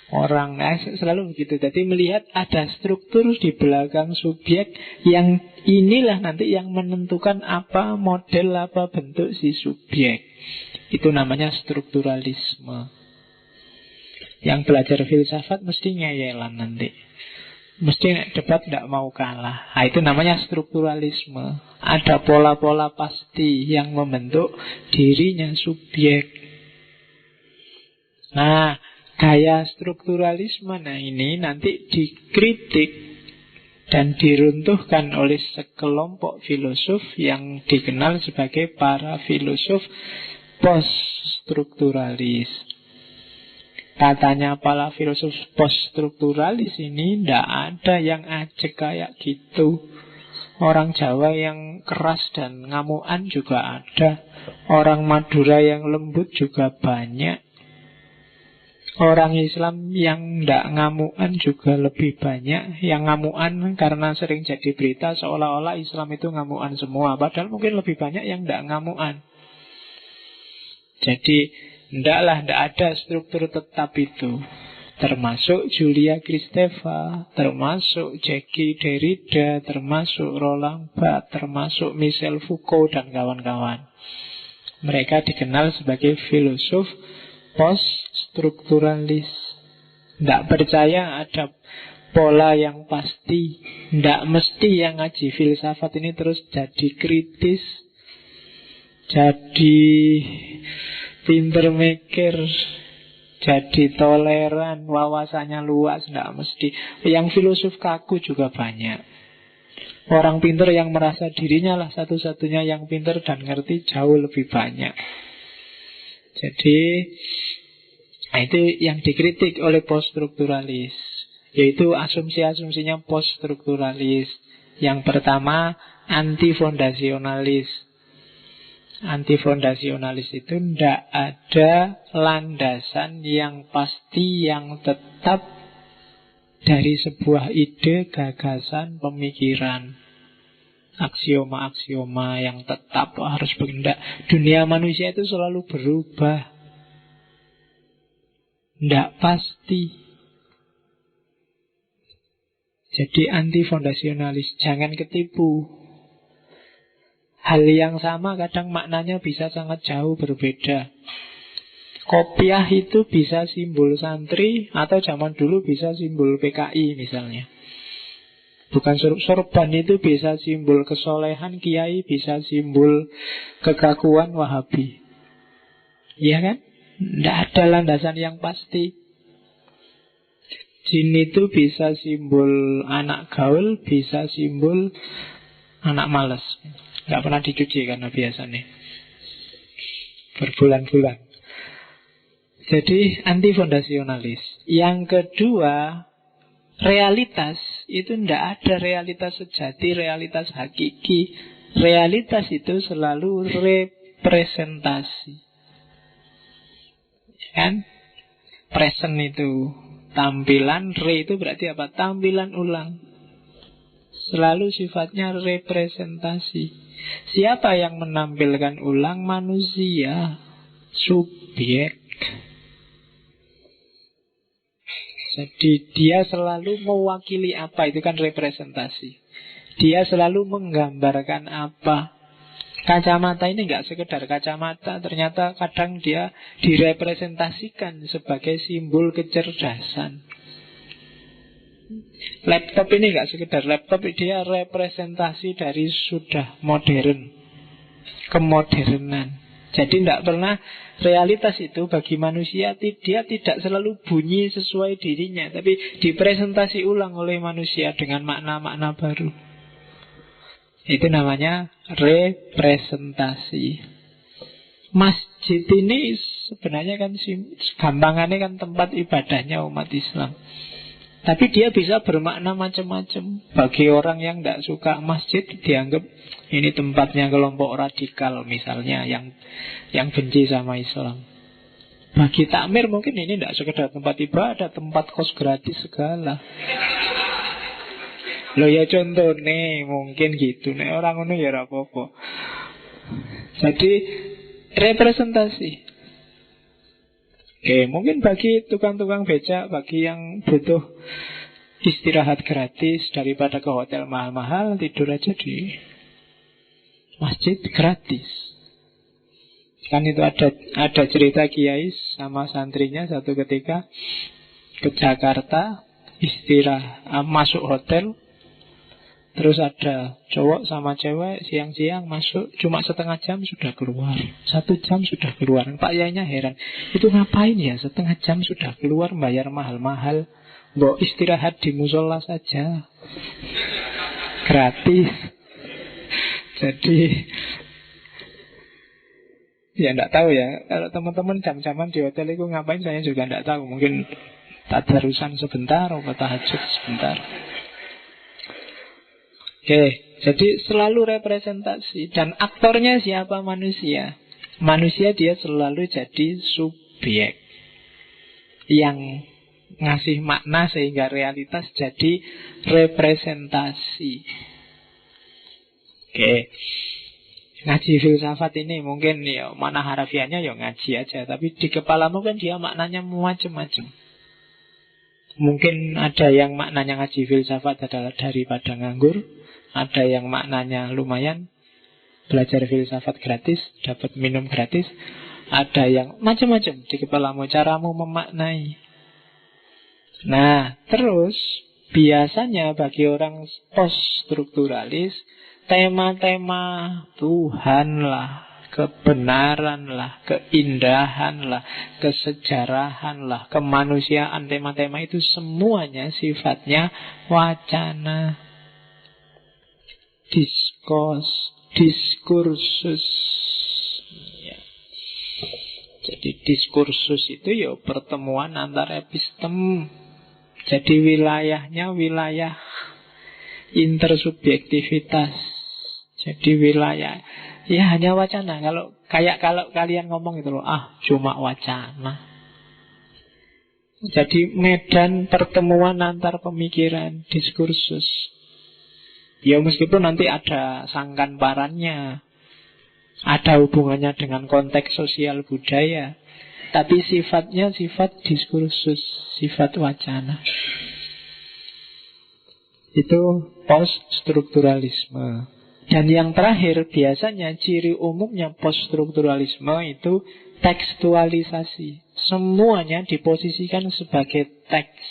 Orang selalu begitu. Jadi melihat ada struktur di belakang subjek yang inilah nanti yang menentukan apa model, apa bentuk si subjek. Itu namanya strukturalisme. Yang belajar filsafat mesti ngeyelan nanti. Mesti debat tidak mau kalah. Nah, itu namanya strukturalisme. Ada pola-pola pasti yang membentuk dirinya subjek. Nah, gaya strukturalisme ini nanti dikritik dan diruntuhkan oleh sekelompok filosof yang dikenal sebagai para filosof post-strukturalis. Katanya para filosof post-strukturalis ini tidak ada yang ajek kayak gitu. Orang Jawa yang keras dan ngamuan juga ada. Orang Madura yang lembut juga banyak. Orang Islam yang tidak ngamuan juga lebih banyak. Yang ngamuan karena sering jadi berita seolah-olah Islam itu ngamuan semua. Padahal mungkin lebih banyak yang tidak ngamuan. Jadi tidak ada struktur tetap itu. Termasuk Julia Kristeva, termasuk Jacques Derrida, termasuk Roland Barthes, termasuk Michel Foucault dan kawan-kawan. Mereka dikenal sebagai filosof post-strukturalis. Tidak percaya ada pola yang pasti. Tidak mesti yang ngaji filsafat ini terus jadi kritis, jadi pinter mikir, jadi toleran, wawasannya luas, tidak mesti. Yang filosof kaku juga banyak. Orang pintar yang merasa dirinya lah satu-satunya yang pintar dan ngerti jauh lebih banyak. Jadi itu yang dikritik oleh poststrukturalis, yaitu asumsi-asumsinya poststrukturalis. Yang pertama, antifondasionalis. Antifondasionalis itu tidak ada landasan yang pasti, yang tetap dari sebuah ide, gagasan, pemikiran, aksioma-aksioma yang tetap harus berkendak. Dunia manusia itu selalu berubah, tidak pasti. Jadi antifondasionalis, jangan ketipu. Hal yang sama kadang maknanya bisa sangat jauh berbeda. Kopiah itu bisa simbol santri, atau zaman dulu bisa simbol PKI misalnya. Bukan sorban itu bisa simbol kesolehan kiai, bisa simbol kekakuan Wahabi. Iya kan? Tidak ada landasan yang pasti. Jin itu bisa simbol anak gaul, bisa simbol anak malas. Gak pernah dicuci karena biasanya berbulan-bulan. Jadi antifondasionalis. Yang kedua, realitas. Itu tidak ada realitas sejati, realitas hakiki. Realitas itu selalu representasi. Kan? Present itu tampilan, re itu berarti apa? Tampilan ulang. Selalu sifatnya representasi. Siapa yang menampilkan ulang? Manusia, subjek. Jadi dia selalu mewakili apa? Itu kan representasi. Dia selalu menggambarkan apa? Kacamata ini nggak sekedar kacamata, ternyata kadang dia direpresentasikan sebagai simbol kecerdasan. Laptop ini nggak sekedar laptop, dia representasi dari sudah modern, kemodernan. Jadi tidak pernah realitas itu bagi manusia, dia tidak selalu bunyi sesuai dirinya, tapi dipresentasi ulang oleh manusia dengan makna-makna baru. Itu namanya representasi. Masjid ini sebenarnya kan gampangannya kan tempat ibadahnya umat Islam. Tapi dia bisa bermakna macam-macam. Bagi orang yang tidak suka masjid, dianggap ini tempatnya kelompok radikal misalnya, yang benci sama Islam. Bagi takmir mungkin ini tidak sekedar tempat ibadah, tempat kos gratis segala. Loh ya contoh nih, mungkin gitu. Nih orang itu ya rapopo. Jadi representasi. Oke, mungkin bagi tukang-tukang becak, bagi yang butuh istirahat gratis daripada ke hotel mahal-mahal, tidur aja di masjid gratis. Kan itu ada cerita kiai sama santrinya satu ketika ke Jakarta, istirahat, masuk hotel. Terus ada cowok sama cewek siang-siang masuk, cuma setengah jam sudah keluar, 1 jam sudah keluar. Pak Yainya heran, itu ngapain ya setengah jam sudah keluar, bayar mahal-mahal, mbok istirahat di musola saja, gratis. Jadi ya enggak tahu ya, kalau teman-teman jam-jaman di hotel itu ngapain saya juga enggak tahu. Mungkin tadarusan sebentar atau tahajud sebentar. Oke, jadi selalu representasi. Dan aktornya siapa? Manusia. Manusia dia selalu jadi subjek yang ngasih makna sehingga realitas jadi representasi. Oke, ngaji filsafat ini mungkin ya mana harafiahnya ya ngaji aja, tapi di kepalamu kan dia maknanya macam-macam. Mungkin ada yang maknanya ngaji filsafat adalah daripada nganggur. Ada yang maknanya lumayan, belajar filsafat gratis, dapat minum gratis. Ada yang macam-macam di kepalamu, caramu memaknai. Nah, terus biasanya bagi orang poststrukturalis, tema-tema Tuhan lah, kebenaran lah, keindahan lah, kesejarahan lah, kemanusiaan, tema-tema itu semuanya sifatnya wacana. Diskursus. Ya. Jadi diskursus itu ya pertemuan antara epistem. Jadi wilayahnya wilayah intersubjektivitas. Jadi wilayah ya hanya wacana. Kalau kalian ngomong itu loh, cuma wacana. Jadi medan pertemuan antar pemikiran, diskursus. Ya meskipun nanti ada sangkan parannya, ada hubungannya dengan konteks sosial budaya, tapi sifatnya sifat diskursus, sifat wacana. Itu poststrukturalisme. Dan yang terakhir, biasanya ciri umumnya poststrukturalisme itu tekstualisasi. Semuanya diposisikan sebagai teks.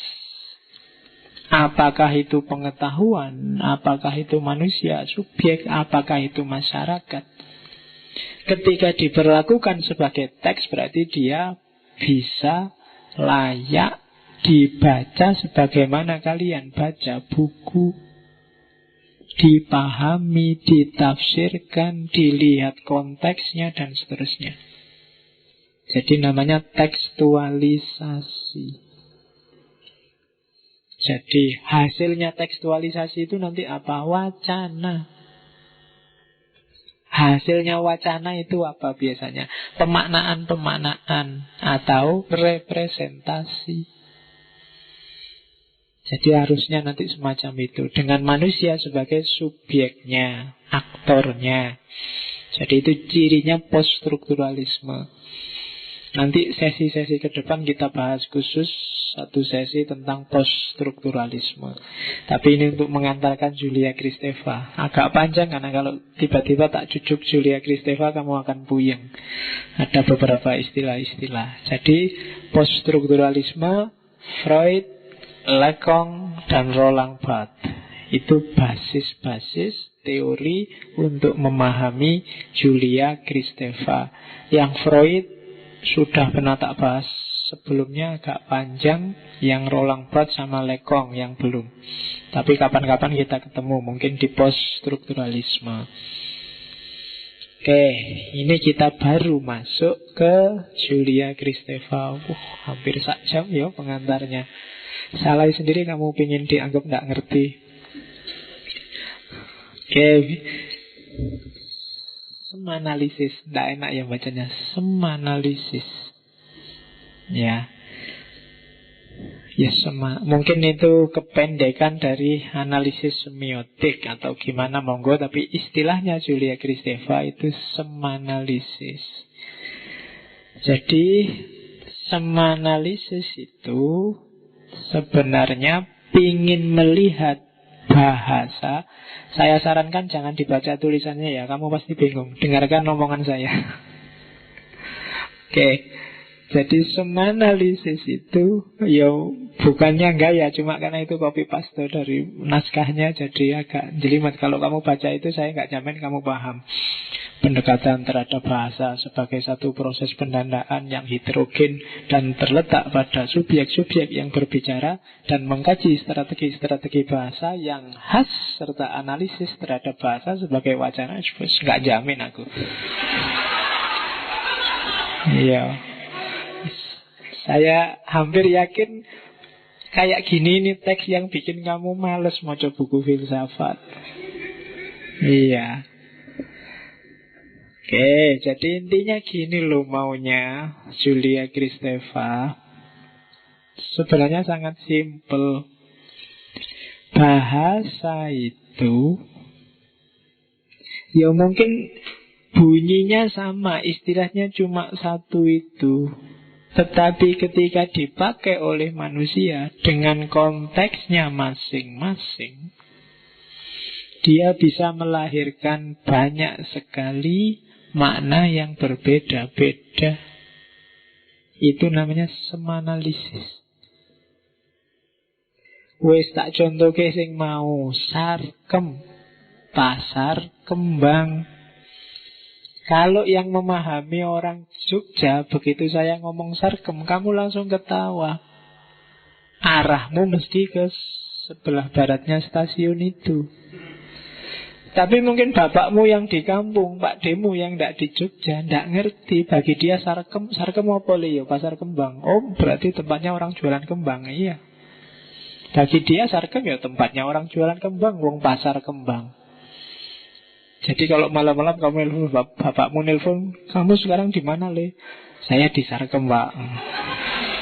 Apakah itu pengetahuan, apakah itu manusia, subjek, apakah itu masyarakat. Ketika diberlakukan sebagai teks, berarti dia bisa layak dibaca sebagaimana kalian baca buku. Dipahami, ditafsirkan, dilihat konteksnya, dan seterusnya. Jadi namanya tekstualisasi. Jadi hasilnya tekstualisasi itu nanti apa? Wacana. Hasilnya wacana itu apa biasanya? Pemaknaan-pemaknaan atau representasi. Jadi harusnya nanti semacam itu, dengan manusia sebagai subjeknya, aktornya. Jadi itu cirinya poststrukturalisme. Nanti sesi-sesi ke depan kita bahas khusus satu sesi tentang poststrukturalisme. Tapi ini untuk mengantarkan Julia Kristeva. Agak panjang karena kalau tiba-tiba tak cucuk Julia Kristeva kamu akan puyeng. Ada beberapa istilah-istilah. Jadi poststrukturalisme, Freud, Lacan, dan Roland Barthes itu basis-basis teori untuk memahami Julia Kristeva. Yang Freud sudah pernah tak bahas sebelumnya, agak panjang. Yang Roland Barthes sama Lacan yang belum. Tapi kapan-kapan kita ketemu, mungkin di poststrukturalisme. Oke, ini kita baru masuk ke Julia Kristeva. Hampir sak jam ya pengantarnya. Salah sendiri kamu pingin dianggap gak ngerti. Oke, semanalisis, tidak enak ya bacanya. Semanalisis. Ya. Mungkin itu kependekan dari analisis semiotik atau gimana monggo, tapi istilahnya Julia Kristeva itu semanalisis. Jadi semanalisis itu sebenarnya ingin melihat bahasa. Saya sarankan jangan dibaca tulisannya ya, kamu pasti bingung. Dengarkan omongan saya. Oke. Jadi semanalisis itu ya bukannya enggak ya, cuma karena itu copy paste dari naskahnya, jadi agak jelimet. Kalau kamu baca itu saya nggak jamin kamu paham. Pendekatan terhadap bahasa sebagai satu proses pendandaan yang heterogen dan terletak pada subjek-subjek yang berbicara, dan mengkaji strategi-strategi bahasa yang khas serta analisis terhadap bahasa sebagai wacana, nggak jamin aku. Iya. Saya hampir yakin kayak gini ini teks yang bikin kamu males mau coba buku filsafat. Iya. Oke, jadi intinya gini loh maunya Julia Kristeva. Sebenarnya sangat simpel. Bahasa itu ya mungkin bunyinya sama, istilahnya cuma satu itu. Tetapi ketika dipakai oleh manusia dengan konteksnya masing-masing, dia bisa melahirkan banyak sekali makna yang berbeda-beda. Itu namanya semanalisis. Wes tak contohke sing mau sarkem, pasar kembang. Kalau yang memahami orang Jogja, begitu saya ngomong Sarkem, kamu langsung ketawa. Arahmu mesti ke sebelah baratnya stasiun itu. Tapi mungkin bapakmu yang di kampung, Pak Demu yang tidak di Jogja, tidak ngerti. Bagi dia Sarkem, Sarkem apa ya? Pasar kembang. Oh, berarti tempatnya orang jualan kembang. Iya. Bagi dia Sarkem ya tempatnya orang jualan kembang, wong pasar kembang. Jadi kalau malam-malam kamu nelfon bapakmu nelfon, kamu sekarang di mana, Le? Saya di Sarkem, Pak.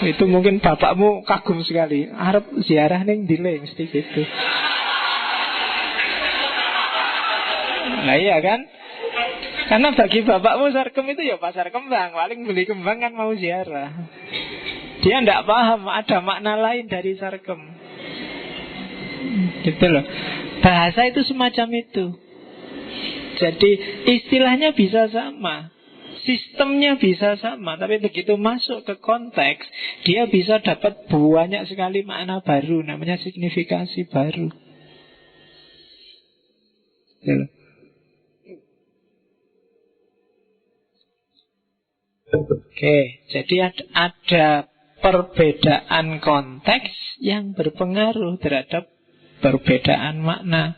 Itu mungkin bapakmu kagum sekali. Arep ziarah ning Dile mesti gitu. Nah iya kan? Karena bagi bapakmu Sarkem itu ya pasar kembang. Paling beli kembang kan mau ziarah. Dia tidak paham ada makna lain dari Sarkem. Gitu loh. Bahasa itu semacam itu. Jadi istilahnya bisa sama, sistemnya bisa sama, tapi begitu masuk ke konteks, dia bisa dapat banyak sekali makna baru. Namanya signifikasi baru. Gitu loh. Oke, jadi ada perbedaan konteks yang berpengaruh terhadap perbedaan makna.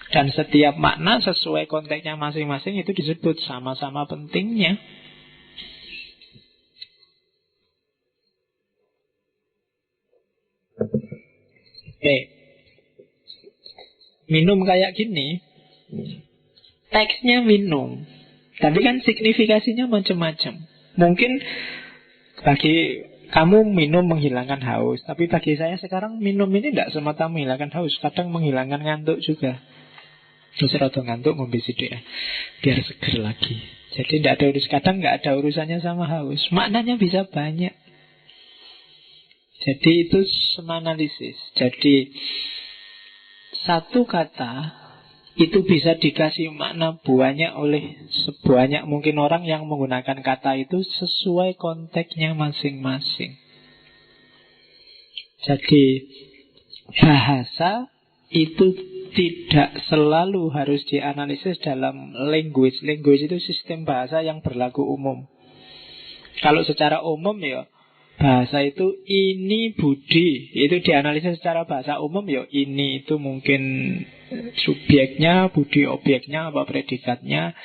Dan setiap makna sesuai konteksnya masing-masing itu disebut sama-sama pentingnya. Oke, minum kayak gini, teksnya minum, tapi kan signifikasinya macam-macam. Mungkin bagi kamu minum menghilangkan haus, tapi bagi saya sekarang minum ini tidak semata menghilangkan haus, kadang menghilangkan ngantuk juga. Terus rada ngantuk ngombe sithik ya, biar seger lagi. Jadi tidak ada kadang nggak ada urusannya sama haus. Maknanya bisa banyak. Jadi itu semanalisis. Jadi satu kata itu bisa dikasih makna banyak oleh sebanyak mungkin orang yang menggunakan kata itu sesuai konteksnya masing-masing. Jadi bahasa itu tidak selalu harus dianalisis dalam language. Language itu sistem bahasa yang berlaku umum. Kalau secara umum ya bahasa itu ini budi, itu dianalisis secara bahasa umum ya ini itu mungkin subjeknya, budi objeknya, apa predikatnya.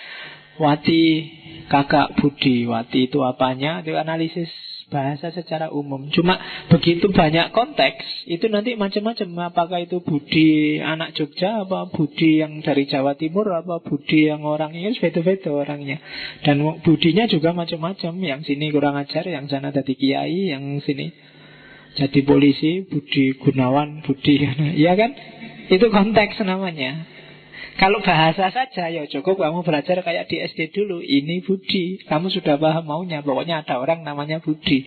Wati kakak budi, wati itu apanya, itu analisis bahasa secara umum. Cuma begitu banyak konteks, itu nanti macam-macam. Apakah itu budi anak Jogja, apa budi yang dari Jawa Timur, apa budi yang orang ini, beda-beda orangnya. Dan budinya juga macam-macam. Yang sini kurang ajar, yang sana jadi kiai, yang sini jadi polisi, budi Gunawan, budi, ya kan? Itu konteks namanya. Kalau bahasa saja ya cukup kamu belajar kayak di SD dulu. Ini budi, kamu sudah paham maunya. Pokoknya ada orang namanya budi.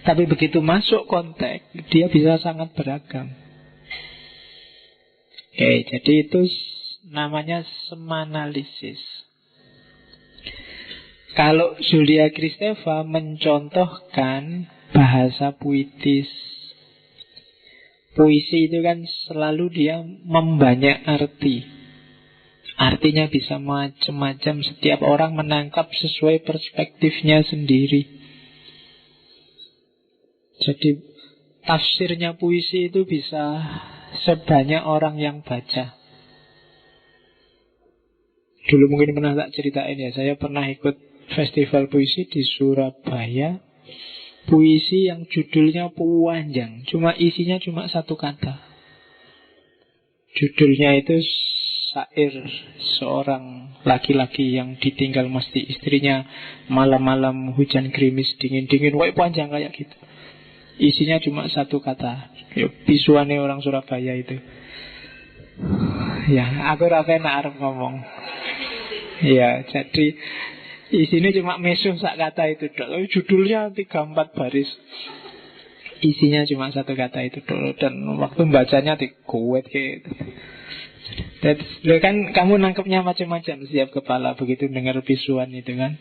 Tapi begitu masuk konteks, dia bisa sangat beragam. Oke, jadi itu namanya semanalisis. Kalau Julia Kristeva mencontohkan bahasa puitis, puisi itu kan selalu dia membanyak arti. Artinya bisa macam-macam. Setiap orang menangkap sesuai perspektifnya sendiri. Jadi tafsirnya puisi itu bisa sebanyak orang yang baca. Dulu mungkin pernah tak ceritain ya, saya pernah ikut festival puisi di Surabaya. Puisi yang judulnya panjang, cuma isinya cuma satu kata. Judulnya itu syair seorang laki-laki yang ditinggal mesti istrinya malam-malam hujan gerimis dingin-dingin, wah panjang kayak gitu. Isinya cuma satu kata. Ya, pisuane orang Surabaya itu. Ya, aku rapena arep ngomong. Ya, jadi isinya cuma mesuh sak kata itu. Judulnya 3-4 baris. Isinya cuma satu kata itu dulu. Dan waktu bacanya dikuet gitu. Dan kan kamu nangkepnya macam-macam setiap kepala begitu dengar visuan itu kan.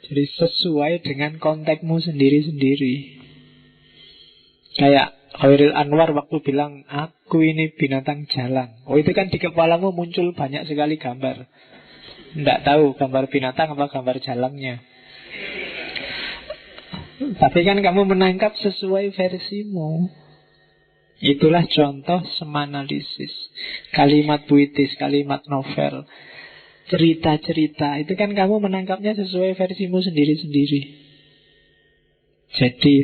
Jadi sesuai dengan konteksmu sendiri-sendiri. Kayak Khairil Anwar waktu bilang aku ini binatang jalan. Oh itu kan di kepalamu muncul banyak sekali gambar. Tidak tahu gambar binatang apa gambar jalangnya. Tapi kan kamu menangkap sesuai versimu. Itulah contoh semanalisis. Kalimat puitis, kalimat novel, cerita-cerita. Itu kan kamu menangkapnya sesuai versimu sendiri-sendiri. Jadi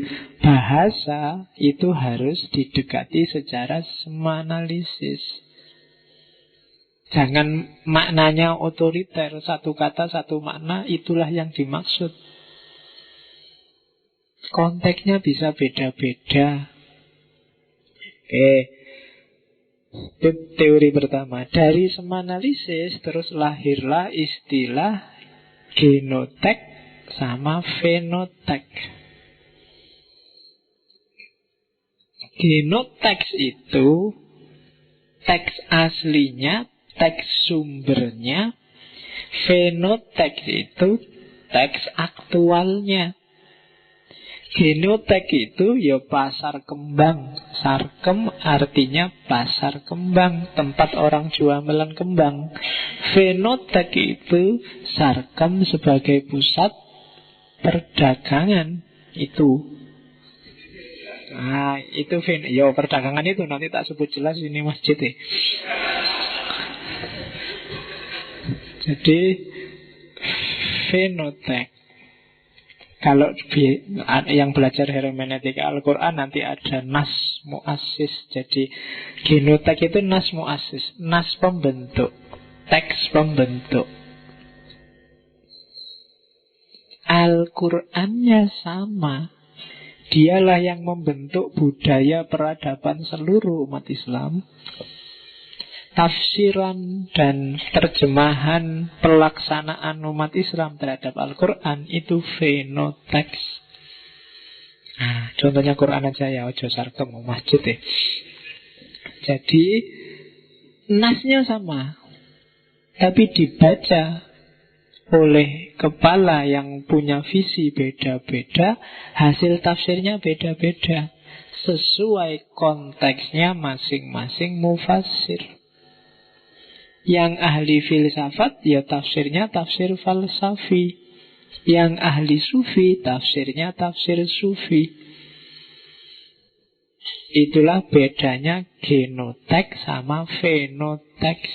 bahasa itu harus didekati secara semanalisis. Jangan maknanya otoriter. Satu kata, satu makna, itulah yang dimaksud. Konteksnya bisa beda-beda. Oke, itu teori pertama. Dari semanalisis terus lahirlah istilah genotek sama fenotek. Genoteks itu teks aslinya, teks sumbernya. Fenoteks itu teks aktualnya. Genotek itu ya pasar kembang. Sarkem artinya pasar kembang, tempat orang jualan kembang. Fenotek itu sarkem sebagai pusat perdagangan itu. Nah, itu yo perdagangan itu nanti tak sebut jelas ini masjid ya. Jadi fenotek. Kalau yang belajar hermeneutika Al-Quran nanti ada nas muassis. Jadi genotek itu nas muassis, nas pembentuk, teks pembentuk. Al-Qurannya sama. Dialah yang membentuk budaya peradaban seluruh umat Islam. Tafsiran dan terjemahan pelaksanaan umat Islam terhadap Al-Quran itu fenoteks. Nah, contohnya Quran aja ya, ojo sarkem masjid ya. Jadi nasnya sama, tapi dibaca oleh kepala yang punya visi beda-beda, hasil tafsirnya beda-beda sesuai konteksnya masing-masing mufassir. Yang ahli filsafat ya tafsirnya tafsir falsafi. Yang ahli sufi tafsirnya tafsir sufi. Itulah bedanya genoteks sama fenoteks.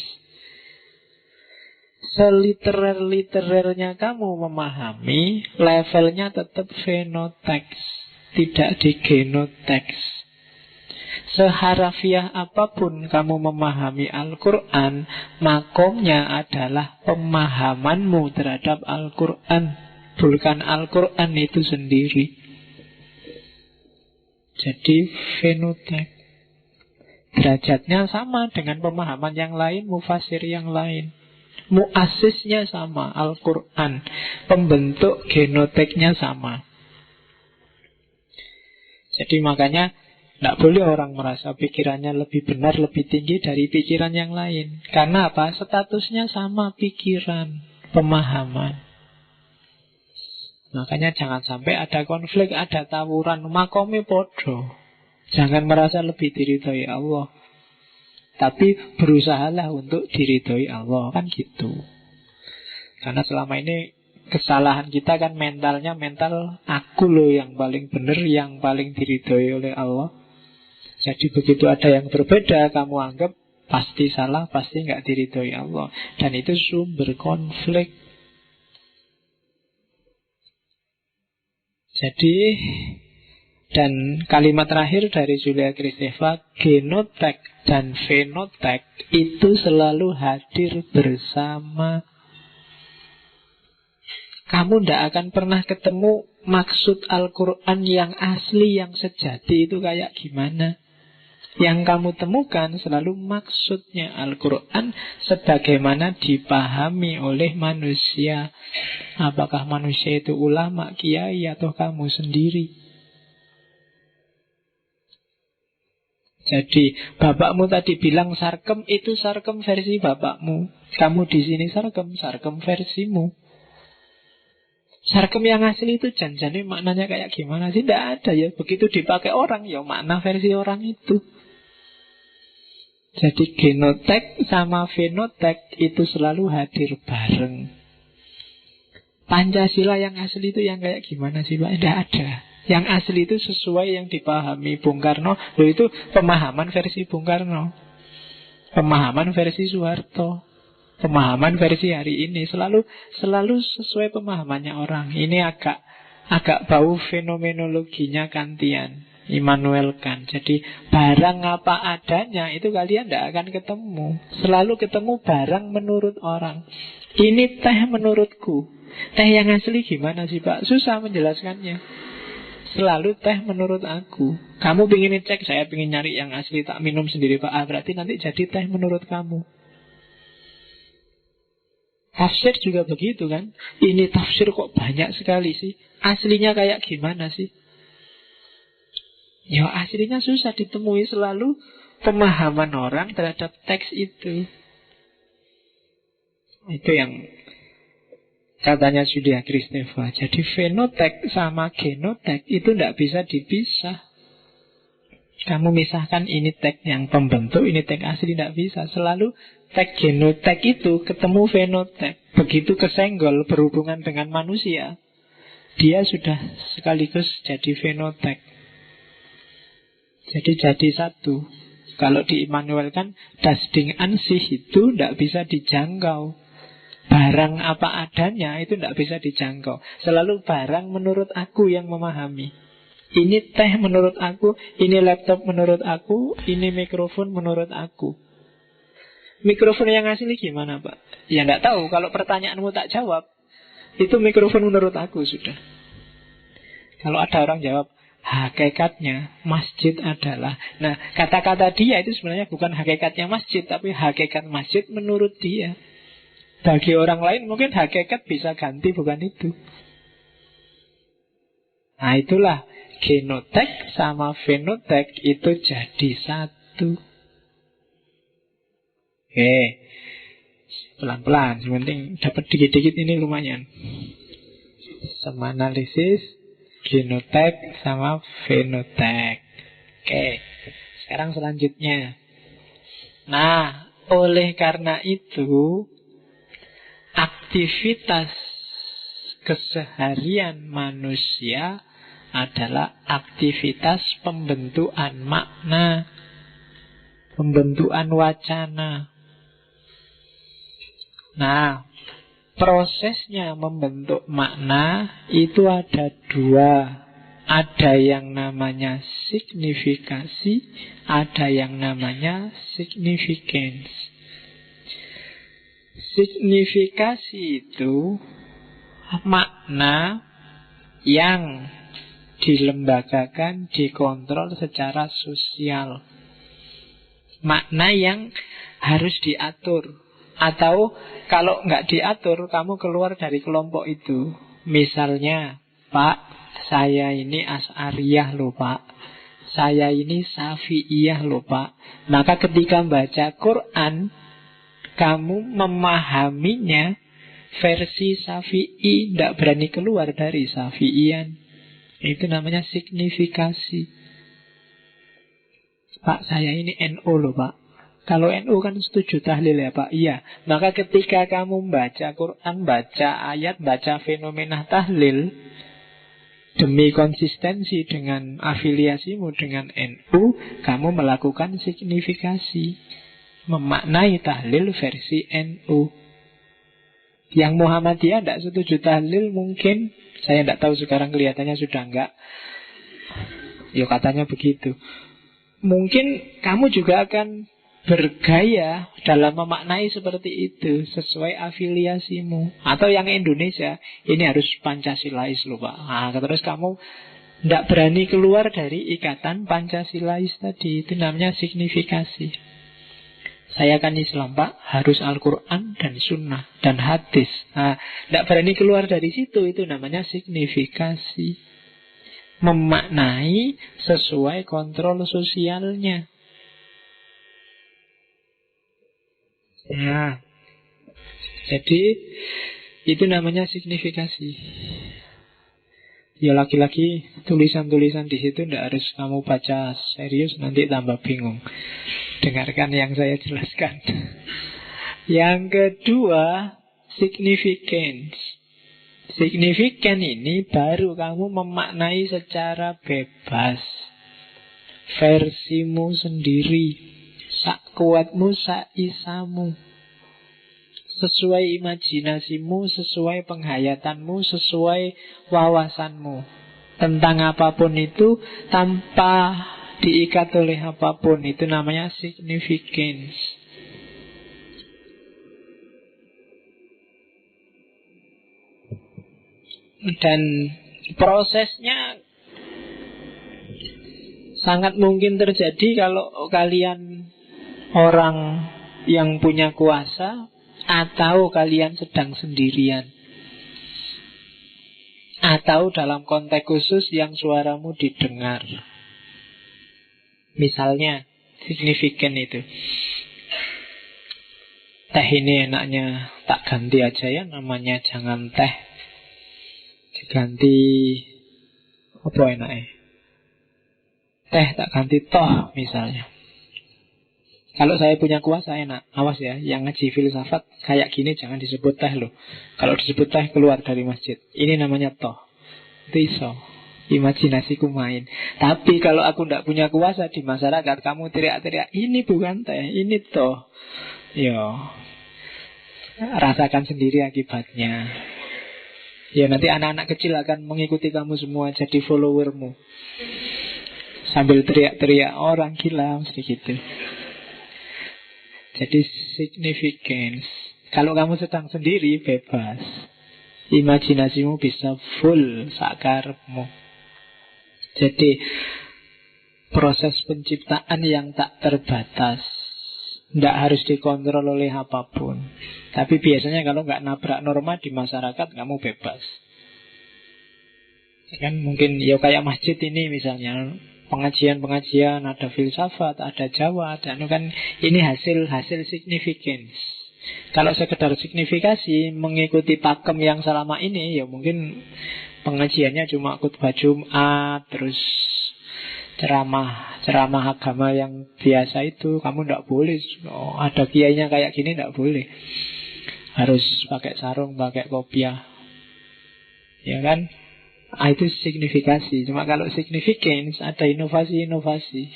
Seliterer-literernya kamu memahami, levelnya tetap fenoteks, tidak di genoteks. Seharafiah apapun kamu memahami Al-Quran, makomnya adalah pemahamanmu terhadap Al-Quran, bukan Al-Quran itu sendiri. Jadi fenotek. Derajatnya sama dengan pemahaman yang lain, mufasir yang lain. Muasisnya sama, Al-Quran. Pembentuk genoteknya sama. Jadi makanya tidak boleh orang merasa pikirannya lebih benar, lebih tinggi dari pikiran yang lain. Karena apa? Statusnya sama pikiran, pemahaman. Makanya jangan sampai ada konflik, ada tawuran, makomnya podo. Jangan merasa lebih diridhoi Allah, tapi berusahalah untuk diridhoi Allah, kan gitu. Karena selama ini kesalahan kita kan mentalnya mental aku loh yang paling benar, yang paling diridhoi oleh Allah. Jadi begitu ada yang berbeda, kamu anggap pasti salah, pasti nggak diridhoi Allah. Dan itu sumber konflik. Jadi, dan kalimat terakhir dari Julia Kristeva, genotek dan fenotek itu selalu hadir bersama. Kamu tidak akan pernah ketemu maksud Al-Quran yang asli, yang sejati itu kayak gimana. Yang kamu temukan selalu maksudnya Al-Quran sebagaimana dipahami oleh manusia. Apakah manusia itu ulama, kiai, atau kamu sendiri? Jadi bapakmu tadi bilang sarkem, itu sarkem versi bapakmu. Kamu di sini sarkem, sarkem versimu. Sarkem yang asli itu janjane maknanya kayak gimana sih? Tidak ada ya. Begitu dipakai orang, ya makna versi orang itu. Jadi genotek sama fenotek itu selalu hadir bareng. Pancasila yang asli itu yang kayak gimana sih Pak? Tidak ada. Yang asli itu sesuai yang dipahami Bung Karno. Loh, itu pemahaman versi Bung Karno, pemahaman versi Soeharto, pemahaman versi hari ini. Selalu sesuai pemahamannya orang. Ini agak bau fenomenologinya Kantian, Immanuel Kant. Jadi barang apa adanya itu kalian tidak akan ketemu. Selalu ketemu barang menurut orang. Ini teh menurutku. Teh yang asli gimana sih Pak? Susah menjelaskannya. Selalu teh menurut aku. Kamu ingin cek, saya ingin nyari yang asli, tak minum sendiri Pak. Berarti nanti jadi teh menurut kamu. Tafsir juga begitu kan. Ini tafsir kok banyak sekali sih. Aslinya kayak gimana sih? Ya aslinya susah ditemui. Selalu pemahaman orang terhadap teks itu. Itu yang katanya Julia Kristeva. Jadi fenotek sama genotek itu tidak bisa dipisah. Kamu misahkan ini teks yang pembentuk, ini teks asli, tidak bisa. Selalu teks genotek itu ketemu fenotek. Begitu kesenggol berhubungan dengan manusia, dia sudah sekaligus jadi fenotek. Jadi satu. Kalau di Immanuel kan das Ding an sich itu tidak bisa dijangkau. Barang apa adanya itu tidak bisa dijangkau. Selalu barang menurut aku yang memahami. Ini teh menurut aku, ini laptop menurut aku, ini mikrofon menurut aku. Mikrofon yang asli gimana Pak? Ya tidak tahu. Kalau pertanyaanmu tak jawab, itu mikrofon menurut aku sudah. Kalau ada orang jawab, hakikatnya masjid adalah. Nah, kata-kata dia itu sebenarnya bukan hakikatnya masjid, tapi hakikat masjid menurut dia. Bagi orang lain mungkin hakikat bisa ganti, bukan itu. Nah itulah genotek sama fenotek itu jadi satu. Oke, pelan-pelan, penting dapat dikit-dikit ini lumayan. Sama analisis, genotek sama fenotek. Oke, sekarang selanjutnya. Nah, oleh karena itu aktivitas keseharian manusia adalah aktivitas pembentukan makna, pembentukan wacana. Nah, prosesnya membentuk makna itu ada dua. Ada yang namanya signifikasi, ada yang namanya significance. Signifikasi itu makna yang dilembagakan, dikontrol secara sosial. Makna yang harus diatur. Atau kalau nggak diatur, kamu keluar dari kelompok itu. Misalnya, Pak, saya ini Asy'ariyah loh Pak, saya ini Syafi'iyah loh Pak. Maka ketika baca Quran, kamu memahaminya versi Syafi'i, tidak berani keluar dari Syafi'ian. Itu namanya signifikasi. Pak, saya ini NU loh Pak. Kalau NU kan setuju tahlil ya Pak. Iya. Maka ketika kamu baca Quran, baca ayat, baca fenomena tahlil, demi konsistensi dengan afiliasimu dengan NU, kamu melakukan signifikasi, memaknai tahlil versi NU. Yang Muhammadiyah tidak setuju tahlil mungkin, saya tidak tahu sekarang kelihatannya sudah enggak. Ya katanya begitu. Mungkin kamu juga akan bergaya dalam memaknai seperti itu sesuai afiliasimu. Atau yang Indonesia, ini harus Pancasilais loh Pak. Nah, terus kamu tidak berani keluar dari ikatan Pancasilais tadi. Itu namanya signifikasi. Saya kan Islam Pak, harus Al-Quran dan Sunnah dan hadis. Nah, tidak berani keluar dari situ, itu namanya signifikasi. Memaknai sesuai kontrol sosialnya. Nah, jadi itu namanya signifikasi. Ya lagi-lagi tulisan-tulisan di situ tidak harus kamu baca serius, nanti tambah bingung. Dengarkan yang saya jelaskan. Yang kedua, significance. Signifikan ini baru kamu memaknai secara bebas, versimu sendiri, sak kuatmu, sak isamu, sesuai imajinasimu, sesuai penghayatanmu, sesuai wawasanmu. Tentang apapun itu, tanpa diikat oleh apapun. Itu namanya significance. Dan prosesnya sangat mungkin terjadi kalau kalian orang yang punya kuasa, atau kalian sedang sendirian, atau dalam konteks khusus yang suaramu didengar. Misalnya signifikan itu, teh ini enaknya tak ganti aja ya, namanya jangan teh, diganti apa enaknya, teh tak ganti toh misalnya. Kalau saya punya kuasa enak, awas ya, yang ngaji filsafat kayak gini jangan disebut teh loh. Kalau disebut teh keluar dari masjid. Ini namanya toh. Itu iso, imajinasiku main. Tapi kalau aku tidak punya kuasa di masyarakat, kamu teriak-teriak, ini bukan teh, ini toh. Yo, rasakan sendiri akibatnya. Ya nanti anak-anak kecil akan mengikuti kamu semua, jadi followermu. Sambil teriak-teriak, orang gila mesti gitu. Jadi significance. Kalau kamu sedang sendiri, bebas. Imajinasimu bisa full sakarepmu. Jadi proses penciptaan yang tak terbatas, tidak harus dikontrol oleh apapun. Tapi biasanya kalau nggak nabrak norma di masyarakat, kamu bebas. Kan mungkin ya kayak masjid ini misalnya, pengajian-pengajian, ada filsafat, ada Jawa, dan kan ini hasil significance. Kalau sekedar signifikasi mengikuti pakem yang selama ini, ya mungkin pengajiannya cuma khutbah Jumat, terus ceramah agama yang biasa itu. Kamu tidak boleh, ada kiainya kayak gini tidak boleh, harus pakai sarung, pakai kopiah, ya kan? Itu signifikasi. Cuma kalau significance, ada inovasi-inovasi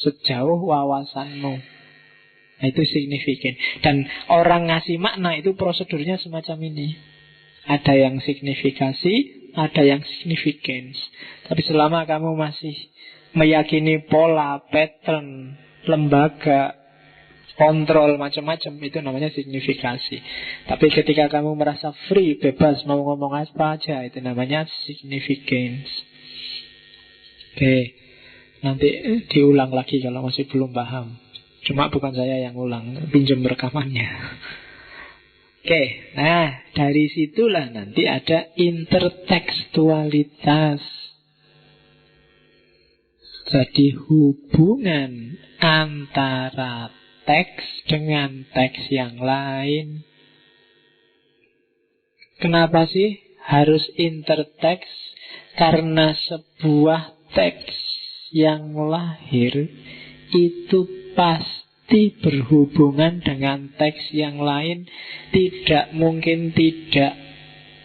sejauh wawasanmu. Itu signifikan. Dan orang ngasih makna itu prosedurnya semacam ini. Ada yang signifikasi, ada yang significance. Tapi selama kamu masih meyakini pola, pattern, lembaga, kontrol macam-macam, itu namanya signifikasi. Tapi ketika kamu merasa free, bebas, mau ngomong apa aja, itu namanya significance. Oke, nanti diulang lagi kalau masih belum paham. Cuma bukan saya yang ulang, pinjam rekamannya. Oke, nah dari situlah nanti ada intertekstualitas. Jadi hubungan antara teks dengan teks yang lain. Kenapa sih harus interteks? Karena sebuah teks yang lahir itu pasti berhubungan dengan teks yang lain. Tidak mungkin tidak.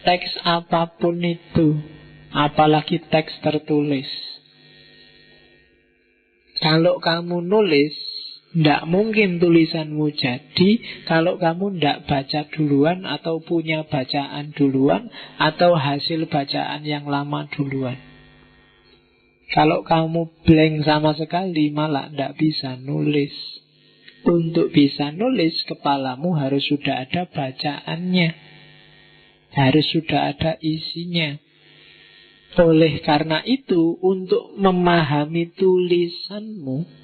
Teks apapun itu, apalagi teks tertulis. Kalau kamu nulis, tidak mungkin tulisanmu jadi kalau kamu tidak baca duluan, atau punya bacaan duluan, atau hasil bacaan yang lama duluan. Kalau kamu blank sama sekali, malah tidak bisa nulis. Untuk bisa nulis, kepalamu harus sudah ada bacaannya, harus sudah ada isinya. Oleh karena itu, untuk memahami tulisanmu,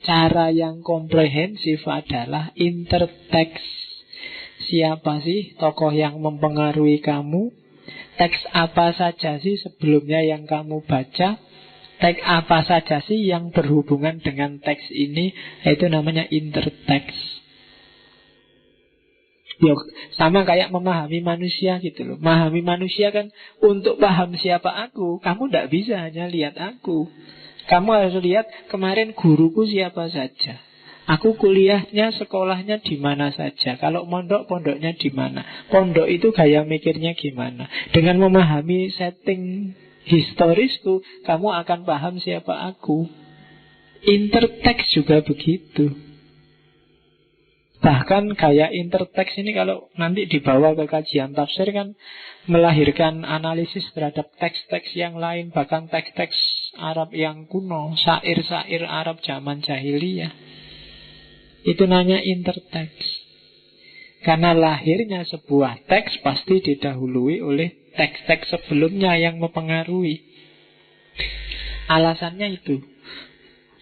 cara yang komprehensif adalah interteks. Siapa sih tokoh yang mempengaruhi kamu? Teks apa saja sih sebelumnya yang kamu baca? Teks apa saja sih yang berhubungan dengan teks ini? Itu namanya interteks. Ya, sama kayak memahami manusia gitu loh. Memahami manusia kan untuk paham siapa aku, kamu tidak bisa hanya lihat aku. Kamu harus lihat kemarin guruku siapa saja. Aku kuliahnya, sekolahnya di mana saja. Kalau mondok, pondoknya di mana. Pondok itu gaya mikirnya gimana. Dengan memahami setting historisku, kamu akan paham siapa aku. Interteks juga begitu. Bahkan gaya interteks ini kalau nanti dibawa ke kajian tafsir kan melahirkan analisis terhadap teks-teks yang lain, bahkan teks-teks Arab yang kuno, syair-syair Arab zaman jahiliyah. Itu namanya interteks. Karena lahirnya sebuah teks pasti didahului oleh teks-teks sebelumnya yang mempengaruhi. Alasannya itu.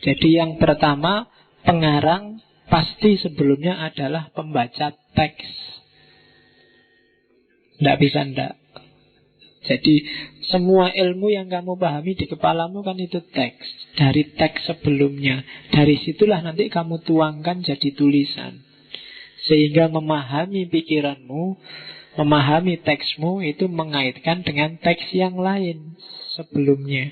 Jadi yang pertama, pengarang pasti sebelumnya adalah pembaca teks. Tidak bisa tidak. Jadi semua ilmu yang kamu pahami di kepalamu kan itu teks. Dari teks sebelumnya. Dari situlah nanti kamu tuangkan jadi tulisan. Sehingga memahami pikiranmu, memahami teksmu itu mengaitkan dengan teks yang lain sebelumnya.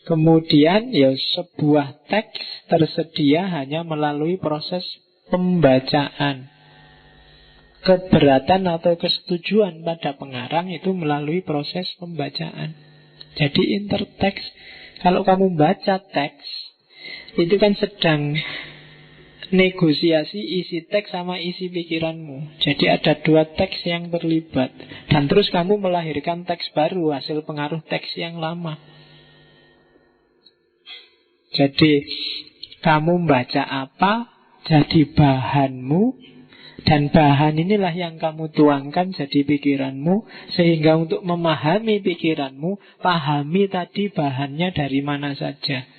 Kemudian ya sebuah teks tersedia hanya melalui proses pembacaan. Keberatan atau kesetujuan pada pengarang itu melalui proses pembacaan. Jadi interteks, kalau kamu baca teks, itu kan sedang negosiasi isi teks sama isi pikiranmu. Jadi ada dua teks yang terlibat. Dan terus kamu melahirkan teks baru hasil pengaruh teks yang lama. Jadi kamu baca apa jadi bahanmu, dan bahan inilah yang kamu tuangkan jadi pikiranmu. Sehingga untuk memahami pikiranmu, pahami tadi bahannya dari mana saja.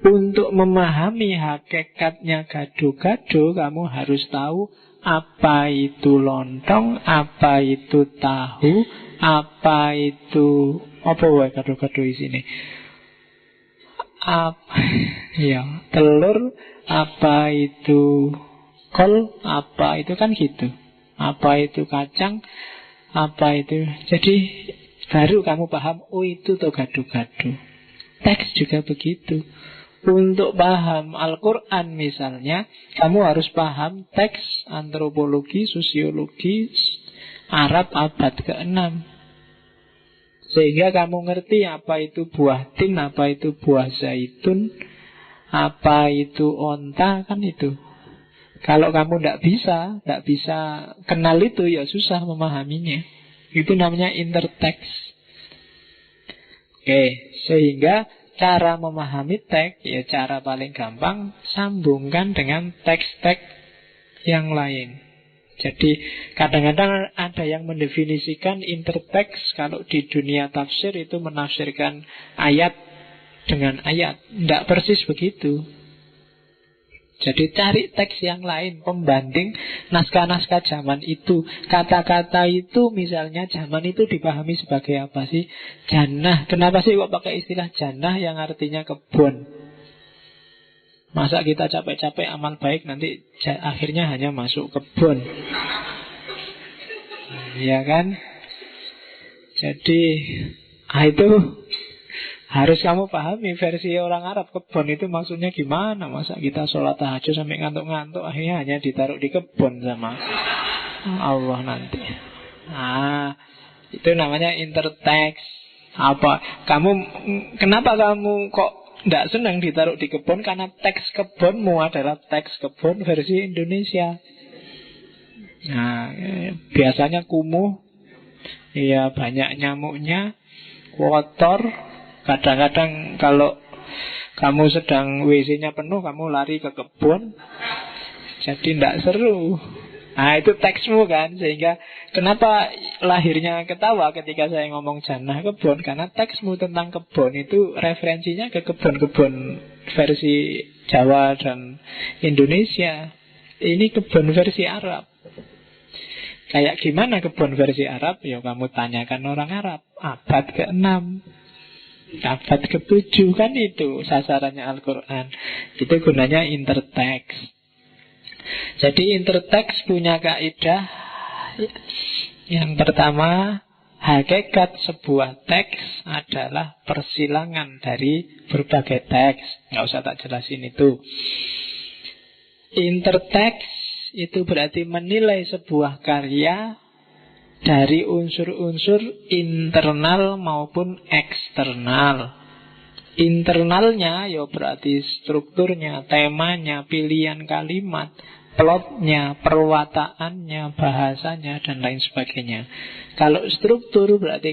Untuk memahami hakikatnya gado-gado, kamu harus tahu apa itu lontong, apa itu tahu, apa itu apa wae gado-gado di sini. Ya, telur, apa itu kol, apa itu kan gitu. Apa itu kacang, apa itu. Jadi baru kamu paham, oh itu tuh gado-gado. Teks juga begitu. Untuk paham Al-Quran misalnya, kamu harus paham teks antropologi, sosiologi Arab abad ke-6. Sehingga kamu ngerti apa itu buah tin, apa itu buah zaitun, apa itu onta, kan itu. Kalau kamu tidak bisa kenal itu, ya susah memahaminya. Itu namanya interteks. Oke, sehingga cara memahami teks, ya cara paling gampang, sambungkan dengan teks-teks yang lain. Jadi kadang-kadang ada yang mendefinisikan interteks kalau di dunia tafsir itu menafsirkan ayat dengan ayat. Tidak persis begitu. Jadi cari teks yang lain, pembanding naskah-naskah zaman itu. Kata-kata itu misalnya zaman itu dipahami sebagai apa sih? Jannah. Kenapa sih kok pakai istilah jannah yang artinya kebun? Masa kita capek-capek amal baik nanti akhirnya hanya masuk kebun. Ya kan? Jadi itu harus kamu pahami versi orang Arab. Kebun itu maksudnya gimana? Masa kita sholat tahajud sampai ngantuk-ngantuk, akhirnya hanya ditaruh di kebun sama Allah nanti. Itu namanya interteks. Kenapa kamu kok tidak senang ditaruh di kebun? Karena teks kebunmu adalah teks kebun versi Indonesia. Nah, biasanya kumuh, ya banyak nyamuknya, kotor. Kadang-kadang kalau kamu sedang WC-nya penuh, kamu lari ke kebun. Jadi tidak seru. Nah itu teksmu kan. Sehingga kenapa lahirnya ketawa ketika saya ngomong jannah kebun? Karena teksmu tentang kebun itu referensinya ke kebun-kebun versi Jawa dan Indonesia. Ini kebun versi Arab. Kayak gimana kebun versi Arab? Ya kamu tanyakan orang Arab. Abad ke-6, abad ke-7, kan itu sasarannya Al-Quran. Itu gunanya interteks. Jadi interteks punya kaidah. Yang pertama, hakikat sebuah teks adalah persilangan dari berbagai teks. Nggak usah tak jelasin itu. Interteks itu berarti menilai sebuah karya dari unsur-unsur internal maupun eksternal. Internalnya ya berarti strukturnya, temanya, pilihan kalimat, plotnya, perwataannya, bahasanya, dan lain sebagainya. Kalau struktur berarti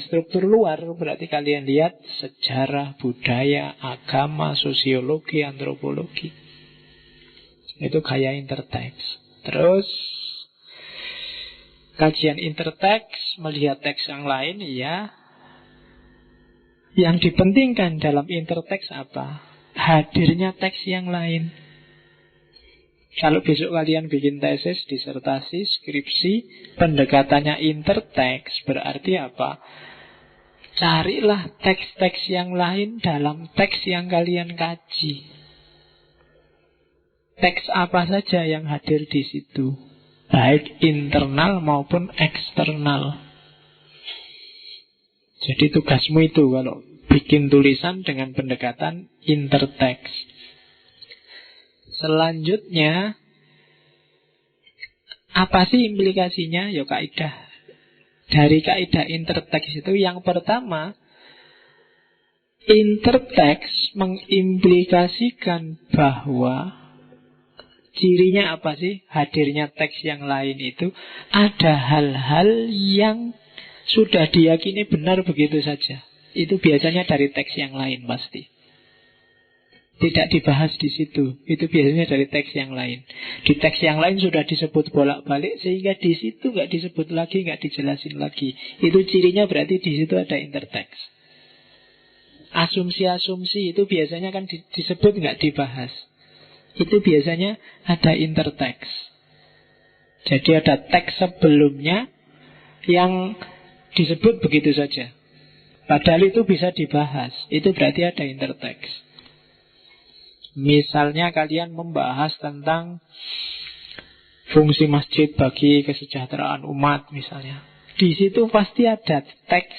struktur luar berarti kalian lihat sejarah, budaya, agama, sosiologi, antropologi. Itu gaya interteks. Terus kajian interteks, melihat teks yang lain, ya. Yang dipentingkan dalam interteks apa? Hadirnya teks yang lain. Kalau besok kalian bikin tesis, disertasi, skripsi, pendekatannya interteks, berarti apa? Carilah teks-teks yang lain dalam teks yang kalian kaji. Teks apa saja yang hadir di situ, baik internal maupun eksternal. Jadi tugasmu itu kalau bikin tulisan dengan pendekatan interteks. Selanjutnya, apa sih implikasinya? Ya kaidah. Dari kaidah interteks itu yang pertama, interteks mengimplikasikan bahwa cirinya apa sih? Hadirnya teks yang lain itu ada hal-hal yang sudah diyakini benar begitu saja. Itu biasanya dari teks yang lain pasti. Tidak dibahas di situ. Itu biasanya dari teks yang lain. Di teks yang lain sudah disebut bolak-balik, sehingga di situ nggak disebut lagi, nggak dijelasin lagi. Itu cirinya berarti di situ ada interteks. Asumsi-asumsi itu biasanya kan disebut nggak dibahas. Itu biasanya ada interteks. Jadi ada teks sebelumnya yang disebut begitu saja. Padahal itu bisa dibahas. Itu berarti ada interteks. Misalnya kalian membahas tentang fungsi masjid bagi kesejahteraan umat misalnya. Di situ pasti ada teks.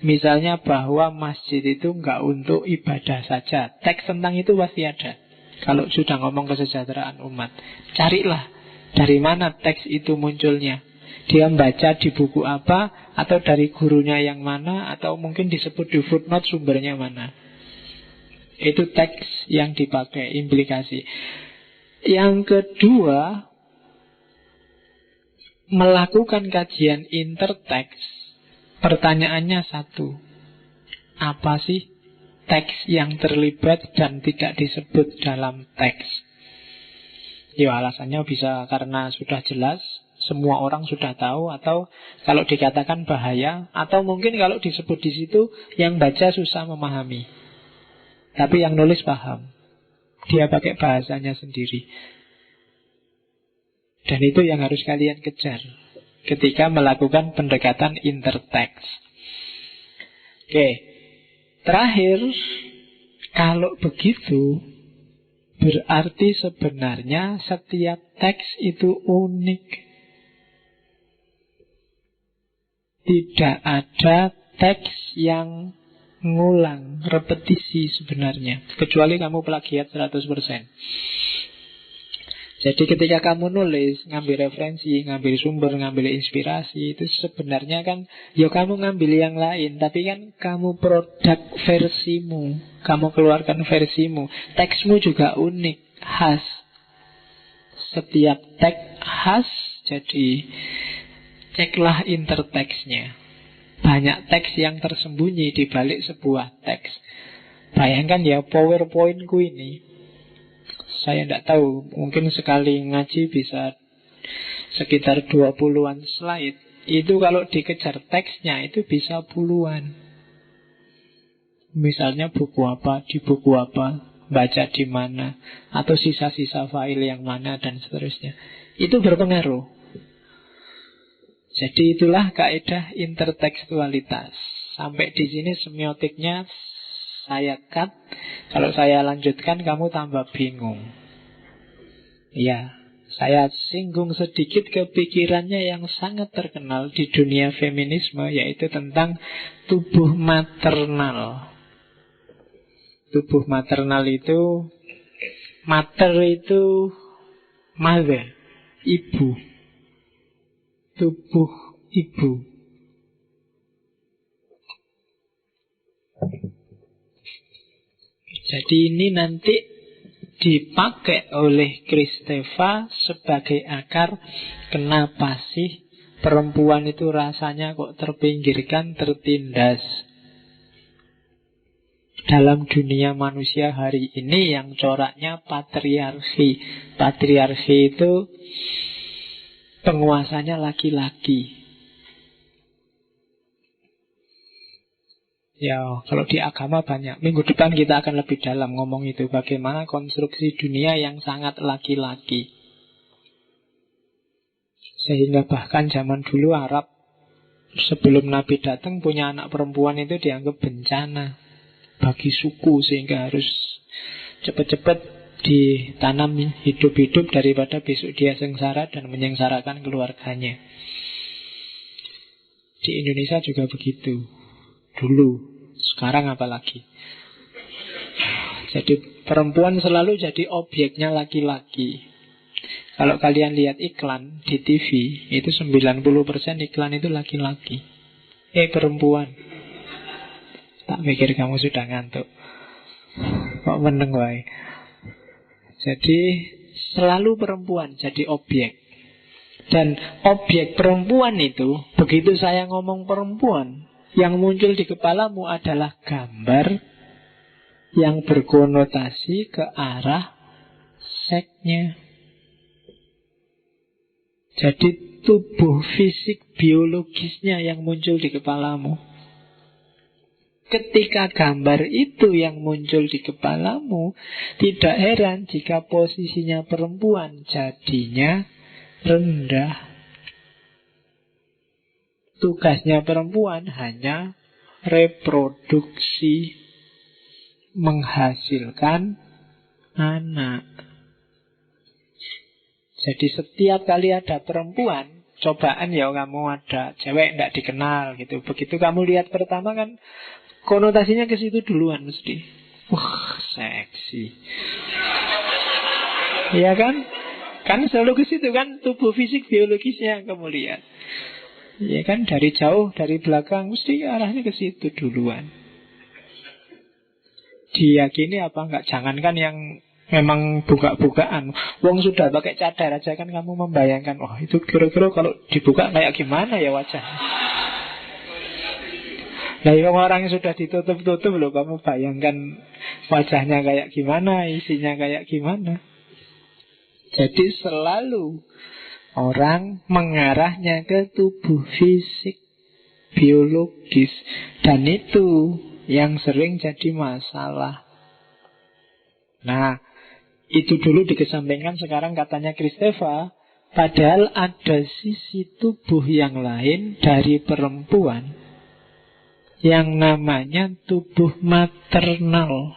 Misalnya bahwa masjid itu enggak untuk ibadah saja. Teks tentang itu pasti ada. Kalau sudah ngomong kesejahteraan umat, carilah dari mana teks itu munculnya. Dia membaca di buku apa, atau dari gurunya yang mana, atau mungkin disebut di footnote sumbernya mana. Itu teks yang dipakai, implikasi. Yang kedua, melakukan kajian interteks. Pertanyaannya satu, apa sih teks yang terlibat dan tidak disebut dalam teks? Ya alasannya bisa karena sudah jelas, semua orang sudah tahu, atau kalau dikatakan bahaya, atau mungkin kalau disebut di situ yang baca susah memahami. Tapi yang nulis paham. Dia pakai bahasanya sendiri. Dan itu yang harus kalian kejar ketika melakukan pendekatan interteks. Oke. Terakhir, kalau begitu berarti sebenarnya setiap teks itu unik. Tidak ada teks yang ngulang, repetisi sebenarnya. Kecuali kamu plagiat 100%. Jadi ketika kamu nulis, ngambil referensi, ngambil sumber, ngambil inspirasi, itu sebenarnya kan, ya kamu ngambil yang lain, tapi kan kamu produk versimu, kamu keluarkan versimu. Teksmu juga unik, khas. Setiap teks khas, jadi ceklah interteksnya. Banyak teks yang tersembunyi di balik sebuah teks. Bayangkan ya, PowerPoint-ku ini, saya tidak tahu, mungkin sekali ngaji bisa sekitar 20-an slide. Itu kalau dikejar teksnya itu bisa puluhan. Misalnya buku apa, di buku apa, baca di mana, atau sisa-sisa file yang mana, dan seterusnya. Itu berpengaruh. Jadi itulah kaidah intertekstualitas. Sampai di sini semiotiknya saya cut. Kalau saya lanjutkan kamu tambah bingung. Ya, saya singgung sedikit kepikirannya yang sangat terkenal di dunia feminisme, yaitu tentang tubuh maternal. Tubuh maternal itu, mater itu mother, ibu. Tubuh ibu. Jadi ini nanti dipakai oleh Kristeva sebagai akar kenapa sih perempuan itu rasanya kok terpinggirkan, tertindas. Dalam dunia manusia hari ini yang coraknya patriarki. Patriarki itu penguasanya laki-laki. Ya, kalau di agama banyak. Minggu depan kita akan lebih dalam ngomong itu. Bagaimana konstruksi dunia yang sangat laki-laki. Sehingga bahkan zaman dulu Arab, sebelum Nabi datang, punya anak perempuan itu dianggap bencana bagi suku, sehingga harus cepat-cepat ditanam hidup-hidup daripada besok dia sengsara dan menyengsarakan keluarganya. Di Indonesia juga begitu dulu. Sekarang apalagi. Jadi perempuan selalu jadi objeknya laki-laki. Kalau kalian lihat iklan di TV, itu 90% iklan itu laki-laki. Perempuan. Tak pikir kamu sudah ngantuk. Kok meneng wae. Jadi selalu perempuan jadi objek. Dan objek perempuan itu, begitu saya ngomong perempuan, yang muncul di kepalamu adalah gambar yang berkonotasi ke arah seksnya. Jadi tubuh fisik biologisnya yang muncul di kepalamu. Ketika gambar itu yang muncul di kepalamu, tidak heran jika posisinya perempuan jadinya rendah. Tugasnya perempuan hanya reproduksi, menghasilkan anak. Jadi setiap kali ada perempuan, cobaan ya kamu ada cewek tidak dikenal gitu. Begitu kamu lihat pertama kan konotasinya ke situ duluan mesti. Wah, seksi. Iya kan? Kan selalu ke situ kan, tubuh fisik biologisnya yang kamu lihat. Ya kan, dari jauh, dari belakang mesti arahnya ke situ duluan. Diyakini apa enggak? Jangankan yang memang buka-bukaan. Wong sudah pakai cadar aja kan kamu membayangkan, oh itu kira-kira kalau dibuka kayak gimana ya wajahnya. Nah, yang orang yang sudah ditutup-tutup loh, kamu bayangkan wajahnya kayak gimana, isinya kayak gimana. Jadi selalu orang mengarahnya ke tubuh fisik biologis. Dan itu yang sering jadi masalah. Nah, itu dulu dikesampingkan. Sekarang katanya Kristeva, padahal ada sisi tubuh yang lain dari perempuan yang namanya tubuh maternal.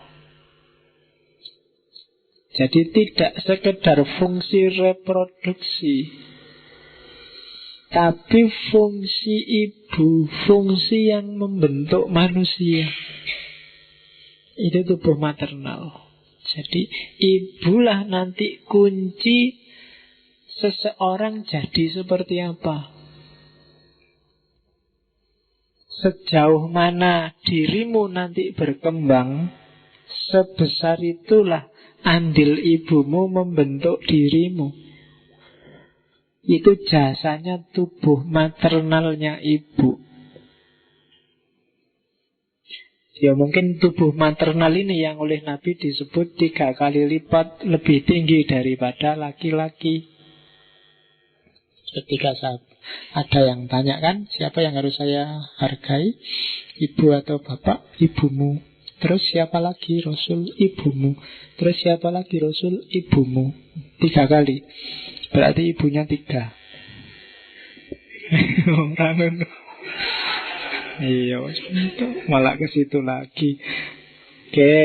Jadi tidak sekedar fungsi reproduksi, tapi fungsi ibu, fungsi yang membentuk manusia. Itu tubuh maternal. Jadi ibulah nanti kunci seseorang jadi seperti apa. Sejauh mana dirimu nanti berkembang, sebesar itulah andil ibumu membentuk dirimu. Itu jasanya tubuh maternalnya ibu. Ya mungkin tubuh maternal ini yang oleh Nabi disebut 3 kali lipat lebih tinggi daripada laki-laki. Ketika saat ada yang tanya kan, siapa yang harus saya hargai? Ibu atau bapak? Ibumu. Terus siapa lagi? Rasul, ibumu. Terus siapa lagi? Rasul, ibumu. 3 kali. Berarti ibunya 3. Orang iya, malah ke situ lagi. Oke.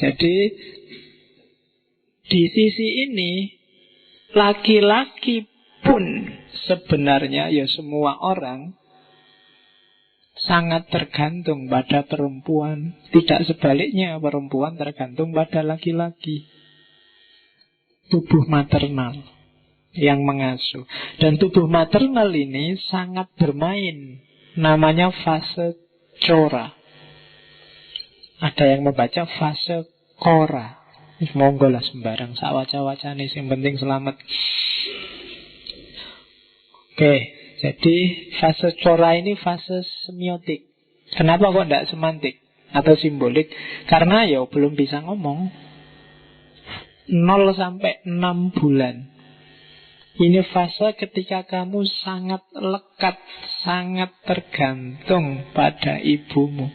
Jadi Di sisi ini, laki-laki pun sebenarnya ya semua orang sangat tergantung pada perempuan. Tidak sebaliknya, perempuan tergantung pada laki-laki. Tubuh maternal yang mengasuh. Dan tubuh maternal ini sangat bermain. Namanya fase cora. Ada yang membaca fase kora. Monggo lah sembarang, sak waca-waca nih, yang penting selamat. Oke, jadi fase cora ini fase semiotik. Kenapa kok tidak semantik atau simbolik? Karena ya belum bisa ngomong. 0 sampai 6 bulan. Ini fase ketika kamu sangat lekat, sangat tergantung pada ibumu.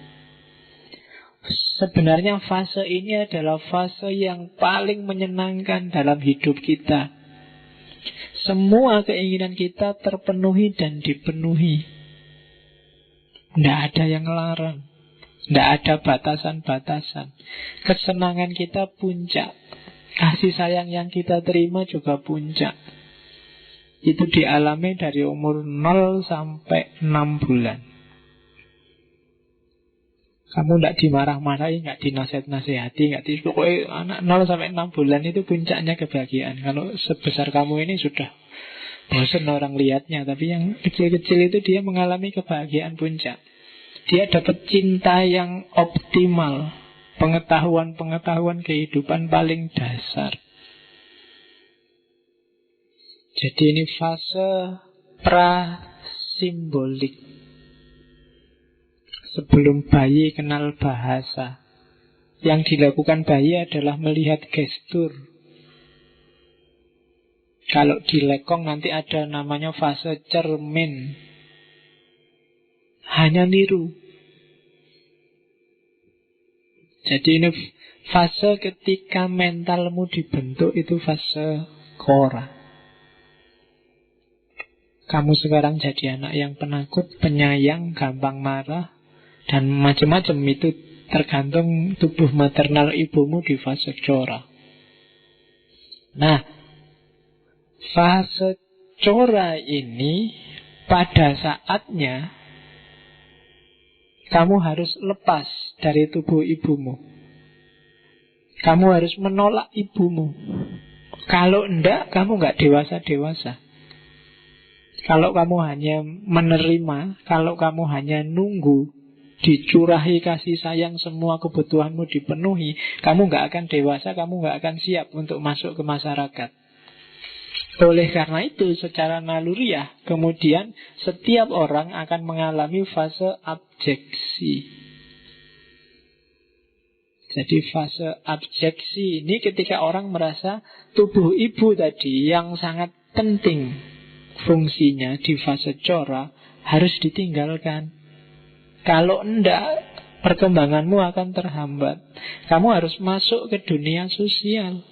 Sebenarnya fase ini adalah fase yang paling menyenangkan dalam hidup kita. Semua keinginan kita terpenuhi dan dipenuhi. Tidak ada yang larang. Tidak ada batasan-batasan. Kesenangan kita puncak. Kasih sayang yang kita terima juga puncak. Itu dialami dari umur 0 sampai 6 bulan. Kamu tidak dimarah-marahi, tidak dinasehat-nasehati, pokoknya anak 0 sampai 6 bulan itu puncaknya kebahagiaan. Kalau sebesar kamu ini sudah bosan orang lihatnya, tapi yang kecil-kecil itu dia mengalami kebahagiaan puncak. Dia dapat cinta yang optimal, pengetahuan-pengetahuan kehidupan paling dasar. Jadi ini fase prasimbolik. Sebelum bayi kenal bahasa. Yang dilakukan bayi adalah melihat gestur. Kalau di lekong nanti ada namanya fase cermin. Hanya niru. Jadi ini fase ketika mentalmu dibentuk, itu fase kora. Kamu sekarang jadi anak yang penakut, penyayang, gampang marah, dan macam-macam. Itu tergantung tubuh maternal ibumu di fase cora. Nah, fase cora ini pada saatnya kamu harus lepas dari tubuh ibumu. Kamu harus menolak ibumu. Kalau enggak, kamu enggak dewasa-dewasa. Kalau kamu hanya menerima, kalau kamu hanya nunggu dicurahi kasih sayang, semua kebutuhanmu dipenuhi, kamu nggak akan dewasa, kamu nggak akan siap untuk masuk ke masyarakat. Oleh karena itu, secara naluriah, kemudian setiap orang akan mengalami fase abjeksi. Jadi fase abjeksi ini ketika orang merasa tubuh ibu tadi yang sangat penting fungsinya di fase cora harus ditinggalkan. Kalau enggak, perkembanganmu akan terhambat. Kamu harus masuk ke dunia sosial.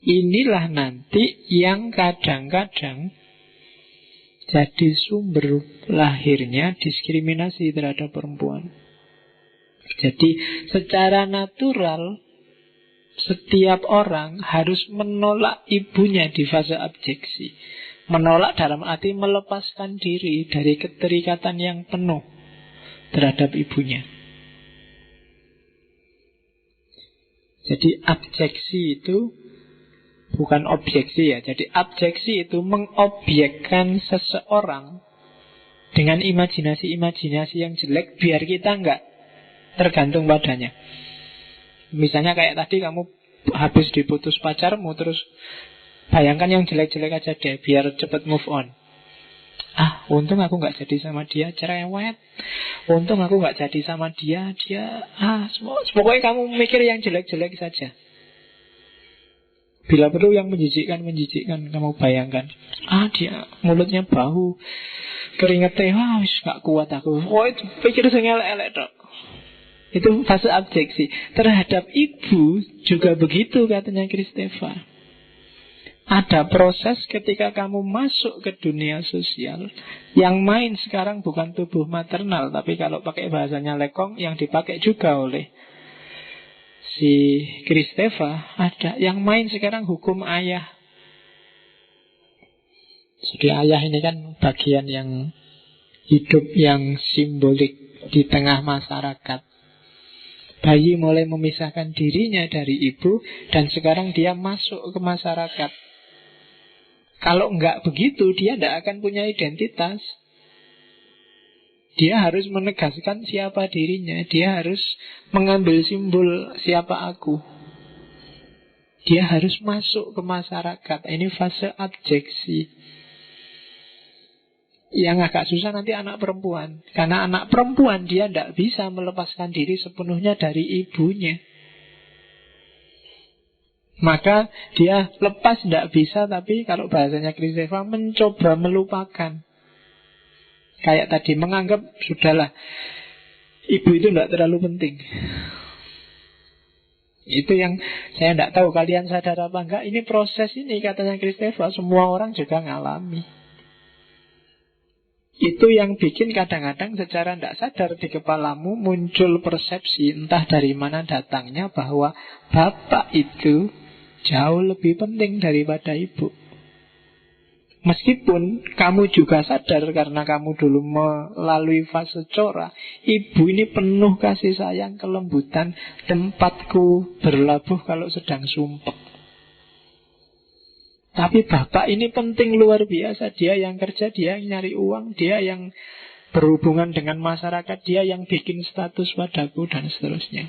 Inilah nanti yang kadang-kadang jadi sumber lahirnya diskriminasi terhadap perempuan. Jadi secara natural setiap orang harus menolak ibunya di fase abjeksi. Menolak dalam arti melepaskan diri dari keterikatan yang penuh terhadap ibunya. Jadi abjeksi itu bukan objeksi ya. Jadi abjeksi itu mengobjekkan seseorang dengan imajinasi-imajinasi yang jelek biar kita enggak tergantung padanya. Misalnya kayak tadi kamu habis diputus pacarmu, terus bayangkan yang jelek-jelek aja deh biar cepet move on. Untung aku gak jadi sama dia, cerewet. Untung aku gak jadi sama dia, pokoknya kamu mikir yang jelek-jelek saja. Bila perlu yang menjijikkan kamu bayangkan. Dia mulutnya bau, keringetnya, gak kuat aku. Itu pikir sing elek-elek dok. Itu fase abjeksi. Terhadap ibu juga begitu katanya Kristeva. Ada proses ketika kamu masuk ke dunia sosial. Yang main sekarang bukan tubuh maternal, tapi kalau pakai bahasanya lekong, yang dipakai juga oleh si Kristeva, ada yang main sekarang hukum ayah. Jadi ayah ini kan bagian yang hidup yang simbolik di tengah masyarakat. Bayi mulai memisahkan dirinya dari ibu, dan sekarang dia masuk ke masyarakat. Kalau enggak begitu, dia tidak akan punya identitas. Dia harus menegaskan siapa dirinya. Dia harus mengambil simbol siapa aku. Dia harus masuk ke masyarakat. Ini fase abjeksi. Yang agak susah nanti anak perempuan. Karena anak perempuan dia tidak bisa melepaskan diri sepenuhnya dari ibunya. Maka dia lepas tidak bisa, tapi kalau bahasanya Kristeva, mencoba melupakan. Kayak tadi, menganggap sudahlah, ibu itu tidak terlalu penting. Itu yang saya tidak tahu kalian sadar apa enggak. Ini proses ini katanya Kristeva, semua orang juga ngalami. Itu yang bikin kadang-kadang secara tidak sadar di kepalamu muncul persepsi, entah dari mana datangnya, bahwa bapak itu jauh lebih penting daripada ibu. Meskipun kamu juga sadar karena kamu dulu melalui fase cora, ibu ini penuh kasih sayang, kelembutan, tempatku berlabuh kalau sedang sumpek. Tapi bapak ini penting luar biasa. Dia yang kerja, dia yang nyari uang, dia yang berhubungan dengan masyarakat, dia yang bikin status padaku, dan seterusnya.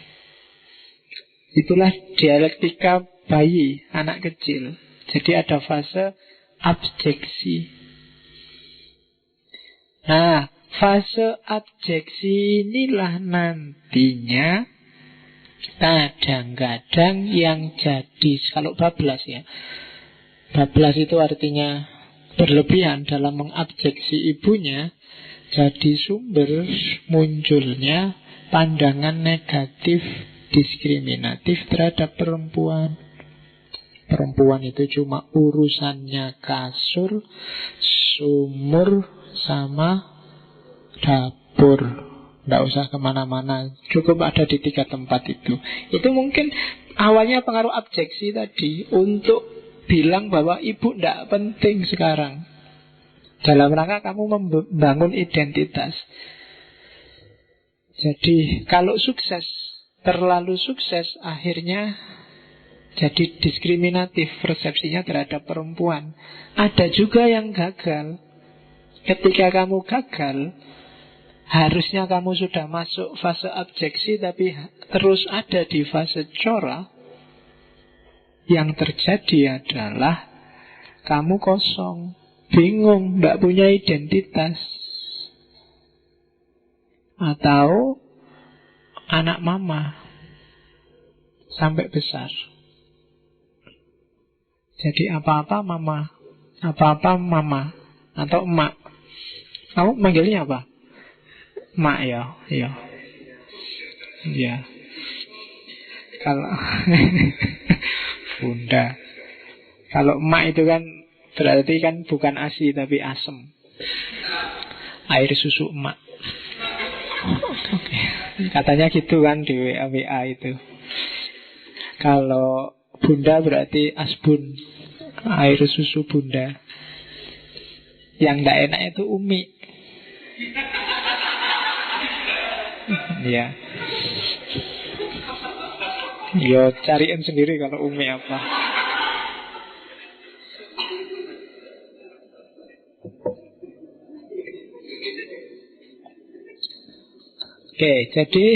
Itulah dialektika bayi, anak kecil. Jadi ada fase abjeksi. Nah, fase abjeksi inilah nantinya kadang-kadang yang jadi, kalau bablas ya, bablas itu artinya berlebihan dalam mengabjeksi ibunya, jadi sumber munculnya pandangan negatif, diskriminatif terhadap perempuan. Perempuan itu cuma urusannya kasur, sumur, sama dapur. Tidak usah kemana-mana, cukup ada di 3 tempat itu. Itu mungkin awalnya pengaruh abjeksi tadi, untuk bilang bahwa ibu tidak penting sekarang, dalam rangka kamu membangun identitas. Jadi kalau sukses, terlalu sukses, akhirnya jadi diskriminatif persepsinya terhadap perempuan. Ada juga yang gagal. Ketika kamu gagal, harusnya kamu sudah masuk fase abjeksi, tapi terus ada di fase cora. Yang terjadi adalah kamu kosong, bingung, tidak punya identitas. Atau anak mama sampai besar. Jadi apa-apa mama, apa-apa mama, atau emak. Kamu manggilnya apa? Emak ya, iya. Ya. Kalau bunda. Kalau emak itu kan berarti kan bukan ASI tapi asem. Air susu emak. Katanya gitu kan di WA itu. Kalau bunda berarti asbun, air susu bunda. Yang tidak enak itu umi. Ya. Yo cariin sendiri kalau umi apa. Oke, jadi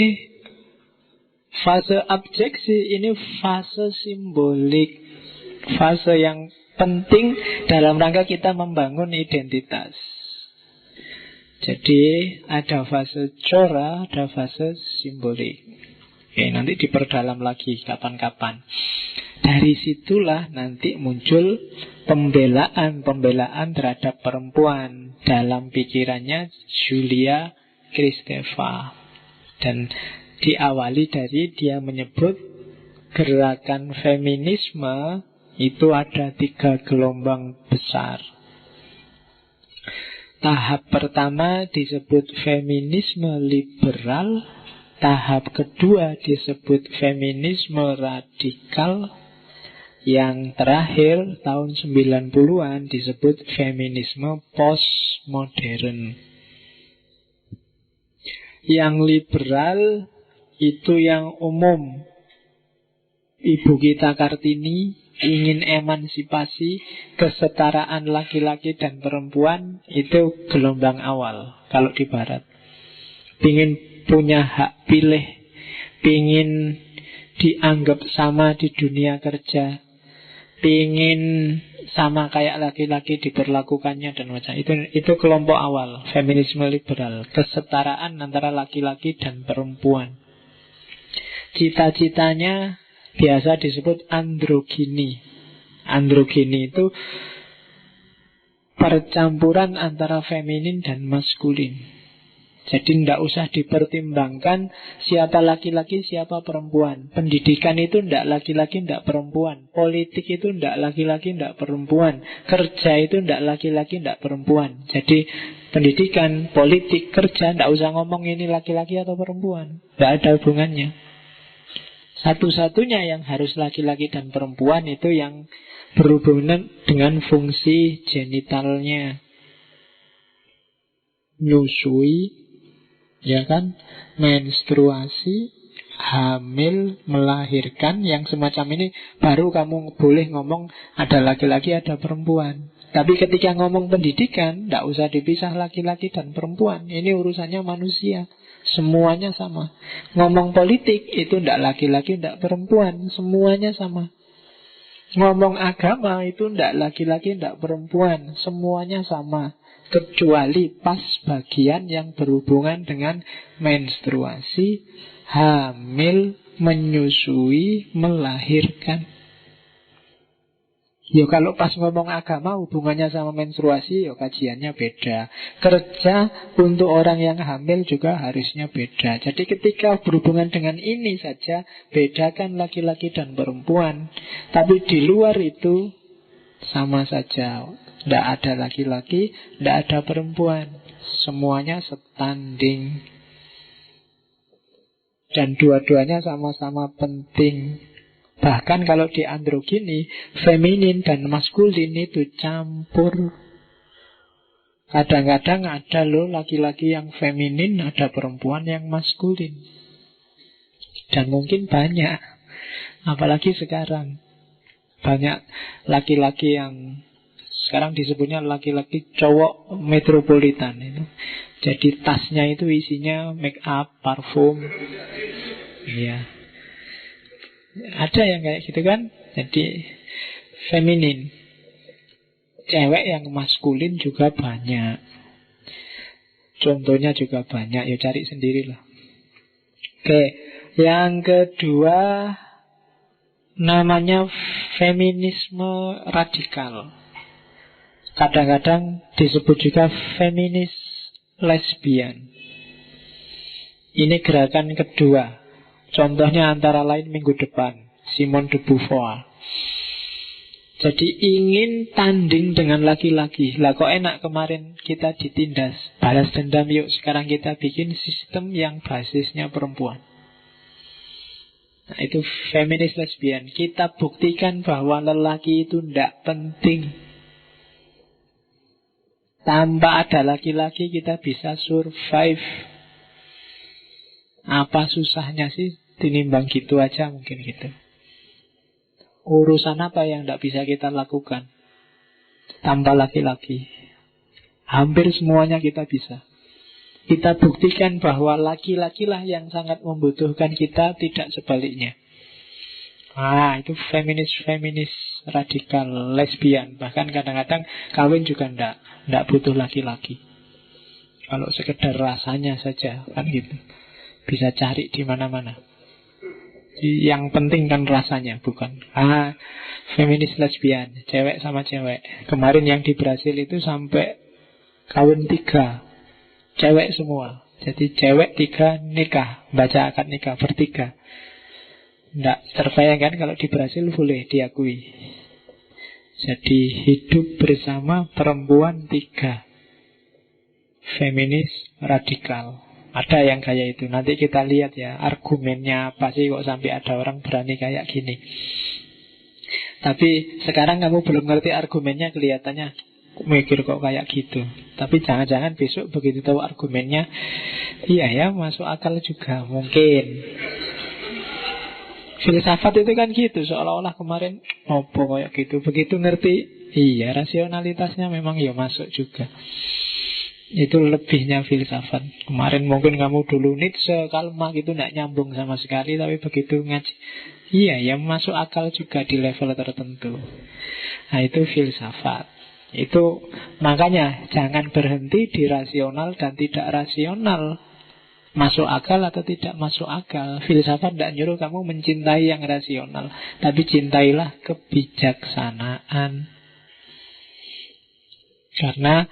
fase abjeksi ini fase simbolik, fase yang penting dalam rangka kita membangun identitas. Jadi ada fase cora, ada fase simbolik. Oke, nanti diperdalam lagi kapan-kapan. Dari situlah nanti muncul pembelaan terhadap perempuan dalam pikirannya Julia Kristeva. Dan diawali dari dia menyebut gerakan feminisme itu ada 3 gelombang besar. Tahap pertama disebut feminisme liberal. Tahap kedua disebut feminisme radikal. Yang terakhir tahun 90-an disebut feminisme postmodern. Yang liberal itu yang umum. Ibu kita Kartini ingin emansipasi, kesetaraan laki-laki dan perempuan, itu gelombang awal kalau di barat. Pingin punya hak pilih, pingin dianggap sama di dunia kerja, pingin sama kayak laki-laki diperlakukannya dan macam itu kelompok awal feminisme liberal, kesetaraan antara laki-laki dan perempuan. Cita-citanya biasa disebut androgini. Androgini itu percampuran antara feminin dan maskulin. Jadi tidak usah dipertimbangkan siapa laki-laki, siapa perempuan. Pendidikan itu tidak laki-laki, tidak perempuan. Politik itu tidak laki-laki, tidak perempuan. Kerja itu tidak laki-laki, tidak perempuan. Jadi pendidikan, politik, kerja tidak usah ngomong ini laki-laki atau perempuan. Tidak ada hubungannya. Satu-satunya yang harus laki-laki dan perempuan itu yang berhubungan dengan fungsi genitalnya. Nyusui, ya kan, menstruasi, hamil, melahirkan, yang semacam ini baru kamu boleh ngomong ada laki-laki, ada perempuan. Tapi ketika ngomong pendidikan, tidak usah dipisah laki-laki dan perempuan. Ini urusannya manusia, semuanya sama. Ngomong politik itu tidak laki-laki, tidak perempuan, semuanya sama. Ngomong agama itu tidak laki-laki, tidak perempuan, semuanya sama. Kecuali pas bagian yang berhubungan dengan menstruasi, hamil, menyusui, melahirkan. Ya kalau pas ngomong agama hubungannya sama menstruasi, ya kajiannya beda. Kerja untuk orang yang hamil juga harusnya beda. Jadi ketika berhubungan dengan ini saja, bedakan laki-laki dan perempuan. Tapi di luar itu sama saja. Tidak ada laki-laki, tidak ada perempuan. Semuanya standing. Dan dua-duanya sama-sama penting. Bahkan kalau di androgini, feminin dan maskulin itu campur. Kadang-kadang ada loh laki-laki yang feminin, ada perempuan yang maskulin. Dan mungkin banyak. Apalagi sekarang. Banyak laki-laki yang sekarang disebutnya laki-laki cowok metropolitan itu. Jadi tasnya itu isinya make up, parfum. Iya. Ada yang kayak gitu kan? Jadi feminin. Cewek yang maskulin juga banyak. Contohnya juga banyak. Ya cari sendirilah. Oke, yang kedua namanya feminisme radikal. Kadang-kadang disebut juga feminis lesbian. Ini gerakan kedua. Contohnya antara lain minggu depan, Simone de Beauvoir. Jadi ingin tanding dengan laki-laki. Lah kok enak kemarin kita ditindas, balas dendam, yuk sekarang kita bikin sistem yang basisnya perempuan. Nah itu feminis lesbian. Kita buktikan bahwa lelaki itu tidak penting. Tanpa ada laki-laki kita bisa survive. Apa susahnya sih tinimbang gitu aja mungkin gitu. Urusan apa yang tidak bisa kita lakukan tanpa laki-laki? Hampir semuanya kita bisa. Kita buktikan bahwa laki-lakilah yang sangat membutuhkan kita, tidak sebaliknya. Itu feminis radikal lesbian. Bahkan kadang-kadang kawin juga ndak butuh laki-laki. Kalau sekedar rasanya saja kan gitu. Bisa cari di mana-mana. Yang penting kan rasanya, bukan. Feminis lesbian, cewek sama cewek. Kemarin yang di Brasil itu sampai kawin 3, cewek semua. Jadi cewek 3 nikah, baca akad nikah bertiga. Nggak terbayangkan kalau di Brasil boleh diakui. Jadi hidup bersama perempuan 3. Feminis radikal. Ada yang kayak itu. Nanti kita lihat ya, argumennya apa sih kok sampai ada orang berani kayak gini. Tapi sekarang kamu belum ngerti argumennya, kelihatannya mikir kok kayak gitu. Tapi jangan-jangan besok begitu tahu argumennya, iya ya, masuk akal juga. Mungkin filsafat itu kan gitu, seolah-olah kemarin opo kayak gitu. Begitu ngerti, iya rasionalitasnya memang ya masuk juga. Itu lebihnya filsafat. Kemarin mungkin kamu dulu Nietzsche, Karl Marx gitu tidak nyambung sama sekali, tapi begitu ngaji, iya ya masuk akal juga di level tertentu. Nah itu filsafat. Itu makanya jangan berhenti di rasional dan tidak rasional, masuk akal atau tidak masuk akal. Filsafat tidak nyuruh kamu mencintai yang rasional, tapi cintailah kebijaksanaan. Karena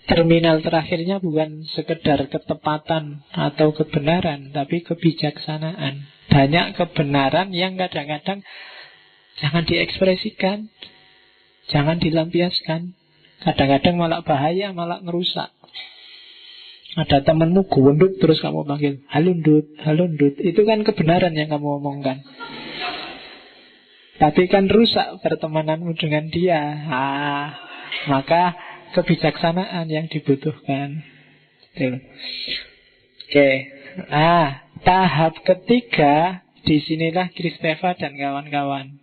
terminal terakhirnya bukan sekedar ketepatan atau kebenaran, tapi kebijaksanaan. Banyak kebenaran yang kadang-kadang jangan diekspresikan, jangan dilampiaskan. Kadang-kadang malah bahaya, malah ngerusak. Ada temenmu gondut terus kamu panggil halundut, halundut. Itu kan kebenaran yang kamu omongkan, tapi kan rusak pertemananmu dengan dia. Maka kebijaksanaan yang dibutuhkan. Oke. Tahap ketiga, disinilah Kristeva dan kawan-kawan.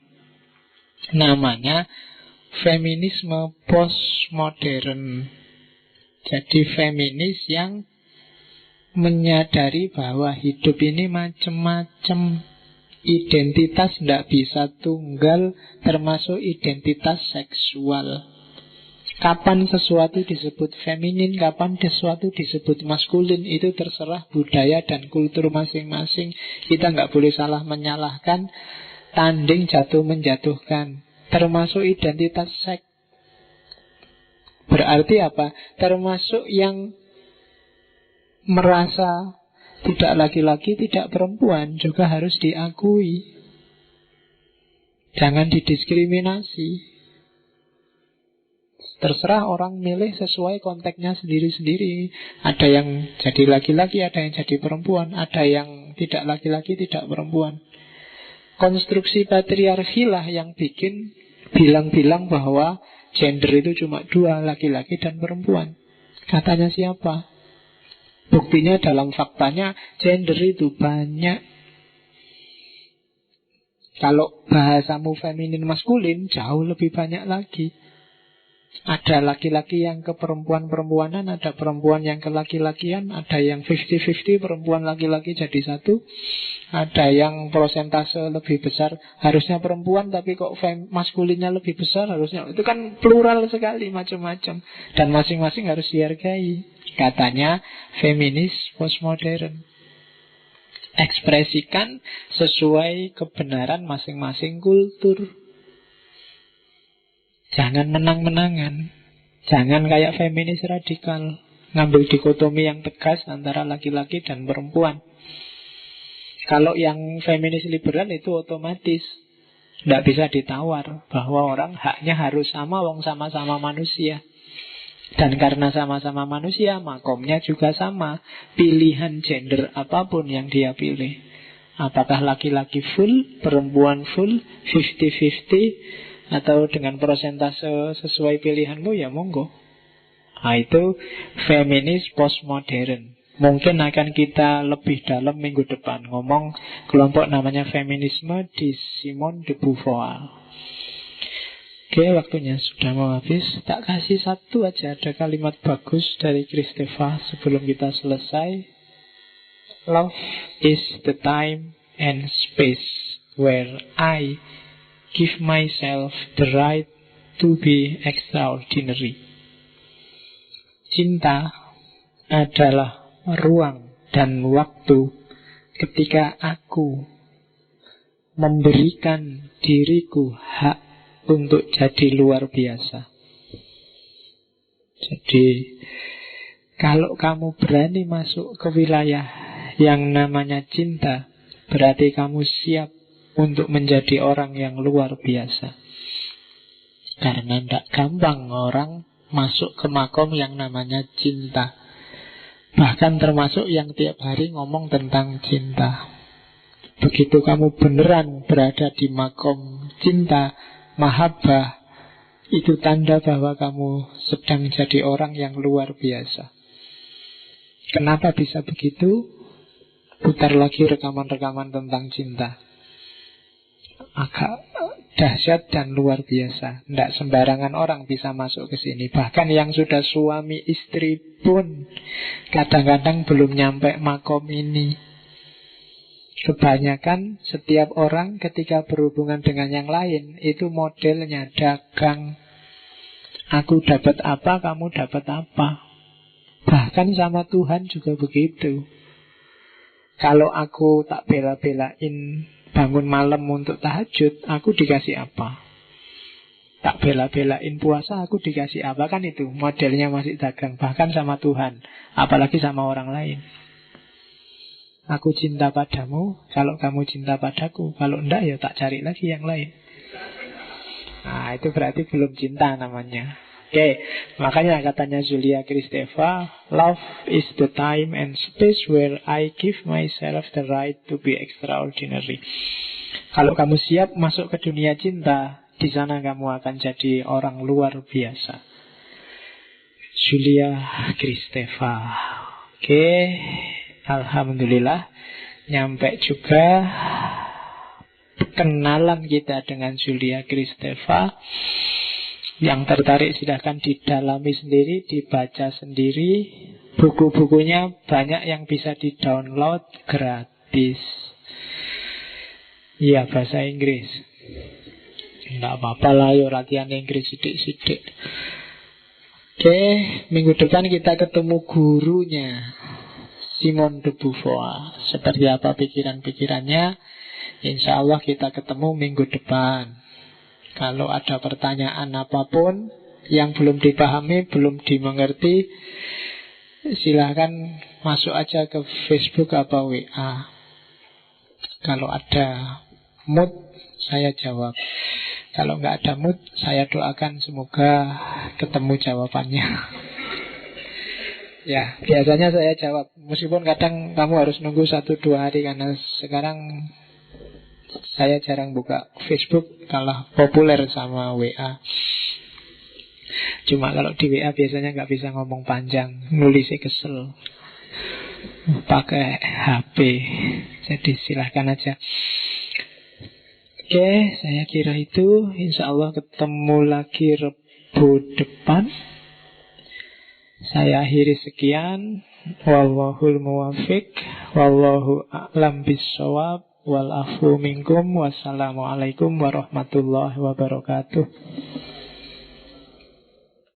Namanya feminisme postmodern. Jadi feminis yang menyadari bahwa hidup ini macam-macam. Identitas tidak bisa tunggal, termasuk identitas seksual. Kapan sesuatu disebut feminin, kapan sesuatu disebut maskulin, itu terserah budaya dan kultur masing-masing. Kita nggak boleh salah menyalahkan, tanding jatuh menjatuhkan. Termasuk identitas seks. Berarti apa? Termasuk yang merasa tidak laki-laki, tidak perempuan, juga harus diakui. Jangan didiskriminasi. Terserah orang milih sesuai konteksnya sendiri-sendiri. Ada yang jadi laki-laki, ada yang jadi perempuan, ada yang tidak laki-laki, tidak perempuan. Konstruksi patriarki lah yang bikin bilang-bilang bahwa gender itu cuma dua, laki-laki dan perempuan. Katanya siapa? Buktinya dalam faktanya gender itu banyak. Kalau bahasamu feminin maskulin, jauh lebih banyak lagi. Ada laki-laki yang ke perempuan-perempuanan, ada perempuan yang ke laki-lakian, ada yang 50-50 perempuan laki-laki jadi satu, ada yang prosentase lebih besar harusnya perempuan tapi kok maskulinnya lebih besar harusnya. Itu kan plural sekali, macam-macam, dan masing-masing harus dihargai. Katanya feminis postmodern. Ekspresikan sesuai kebenaran masing-masing kultur. Jangan menang-menangan. Jangan kayak feminis radikal, ngambil dikotomi yang tegas antara laki-laki dan perempuan. Kalau yang feminis liberal itu otomatis tidak bisa ditawar, bahwa orang haknya harus sama, wong sama-sama manusia. Dan karena sama-sama manusia, makomnya juga sama. Pilihan gender apapun yang dia pilih, apakah laki-laki full, perempuan full, 50-50, atau dengan persentase sesuai pilihanmu, ya monggo. Nah itu feminis postmodern. Mungkin akan kita lebih dalam minggu depan ngomong kelompok namanya feminisme di Simone de Beauvoir. Oke, waktunya sudah mau habis. Tak kasih satu aja, ada kalimat bagus dari Kristeva sebelum kita selesai. Love is the time and space where I give myself the right to be extraordinary. Cinta adalah ruang dan waktu ketika aku memberikan diriku hak untuk jadi luar biasa. Jadi kalau kamu berani masuk ke wilayah yang namanya cinta, berarti kamu siap untuk menjadi orang yang luar biasa. Karena tidak gampang orang masuk ke makom yang namanya cinta. Bahkan termasuk yang tiap hari ngomong tentang cinta. Begitu kamu beneran berada di makom cinta, mahabbah, itu tanda bahwa kamu sedang jadi orang yang luar biasa. Kenapa bisa begitu? Putar lagi rekaman-rekaman tentang cinta. Agak dahsyat dan luar biasa. Tidak sembarangan orang bisa masuk ke sini. Bahkan yang sudah suami istri pun kadang-kadang belum nyampe makom ini. Kebanyakan setiap orang ketika berhubungan dengan yang lain itu modelnya dagang. Aku dapat apa, kamu dapat apa. Bahkan sama Tuhan juga begitu. Kalau aku tak bela-belain bangun malam untuk tahajud, aku dikasih apa? Tak bela-belain puasa, aku dikasih apa? Kan itu modelnya masih dagang. Bahkan sama Tuhan, apalagi sama orang lain. Aku cinta padamu, kalau kamu cinta padaku. Kalau enggak ya tak cari lagi yang lain. Nah, itu berarti belum cinta namanya. Oke, makanya katanya Julia Kristeva, love is the time and space where I give myself the right to be extraordinary. Kalau kamu siap masuk ke dunia cinta, di sana kamu akan jadi orang luar biasa. Julia Kristeva. Oke, alhamdulillah nyampe juga kenalan kita dengan Julia Kristeva. Yang tertarik silahkan didalami sendiri, dibaca sendiri. Buku-bukunya banyak yang bisa di-download gratis. Iya, bahasa Inggris. Tidak apa-apa lah, yuk latihan Inggris sidik-sidik. Oke, minggu depan kita ketemu gurunya, Simone de Beauvoir. Seperti apa pikiran-pikirannya, insya Allah kita ketemu minggu depan. Kalau ada pertanyaan apapun yang belum dipahami, belum dimengerti, silahkan masuk aja ke Facebook atau WA. Kalau ada mood, saya jawab. Kalau nggak ada mood, saya doakan semoga ketemu jawabannya. Ya, biasanya saya jawab. Meskipun kadang kamu harus nunggu 1-2 hari, karena sekarang saya jarang buka Facebook, kalah populer sama WA. Cuma kalau di WA biasanya nggak bisa ngomong panjang, nulisnya kesel, pakai HP. Jadi silahkan aja. Oke, saya kira itu. Insya Allah ketemu lagi Rebu depan. Saya akhiri sekian. Wallahul muwafiq, wallahu a'lam bissawab. Wal afu minkum. Wassalamualaikum warahmatullahi wabarakatuh.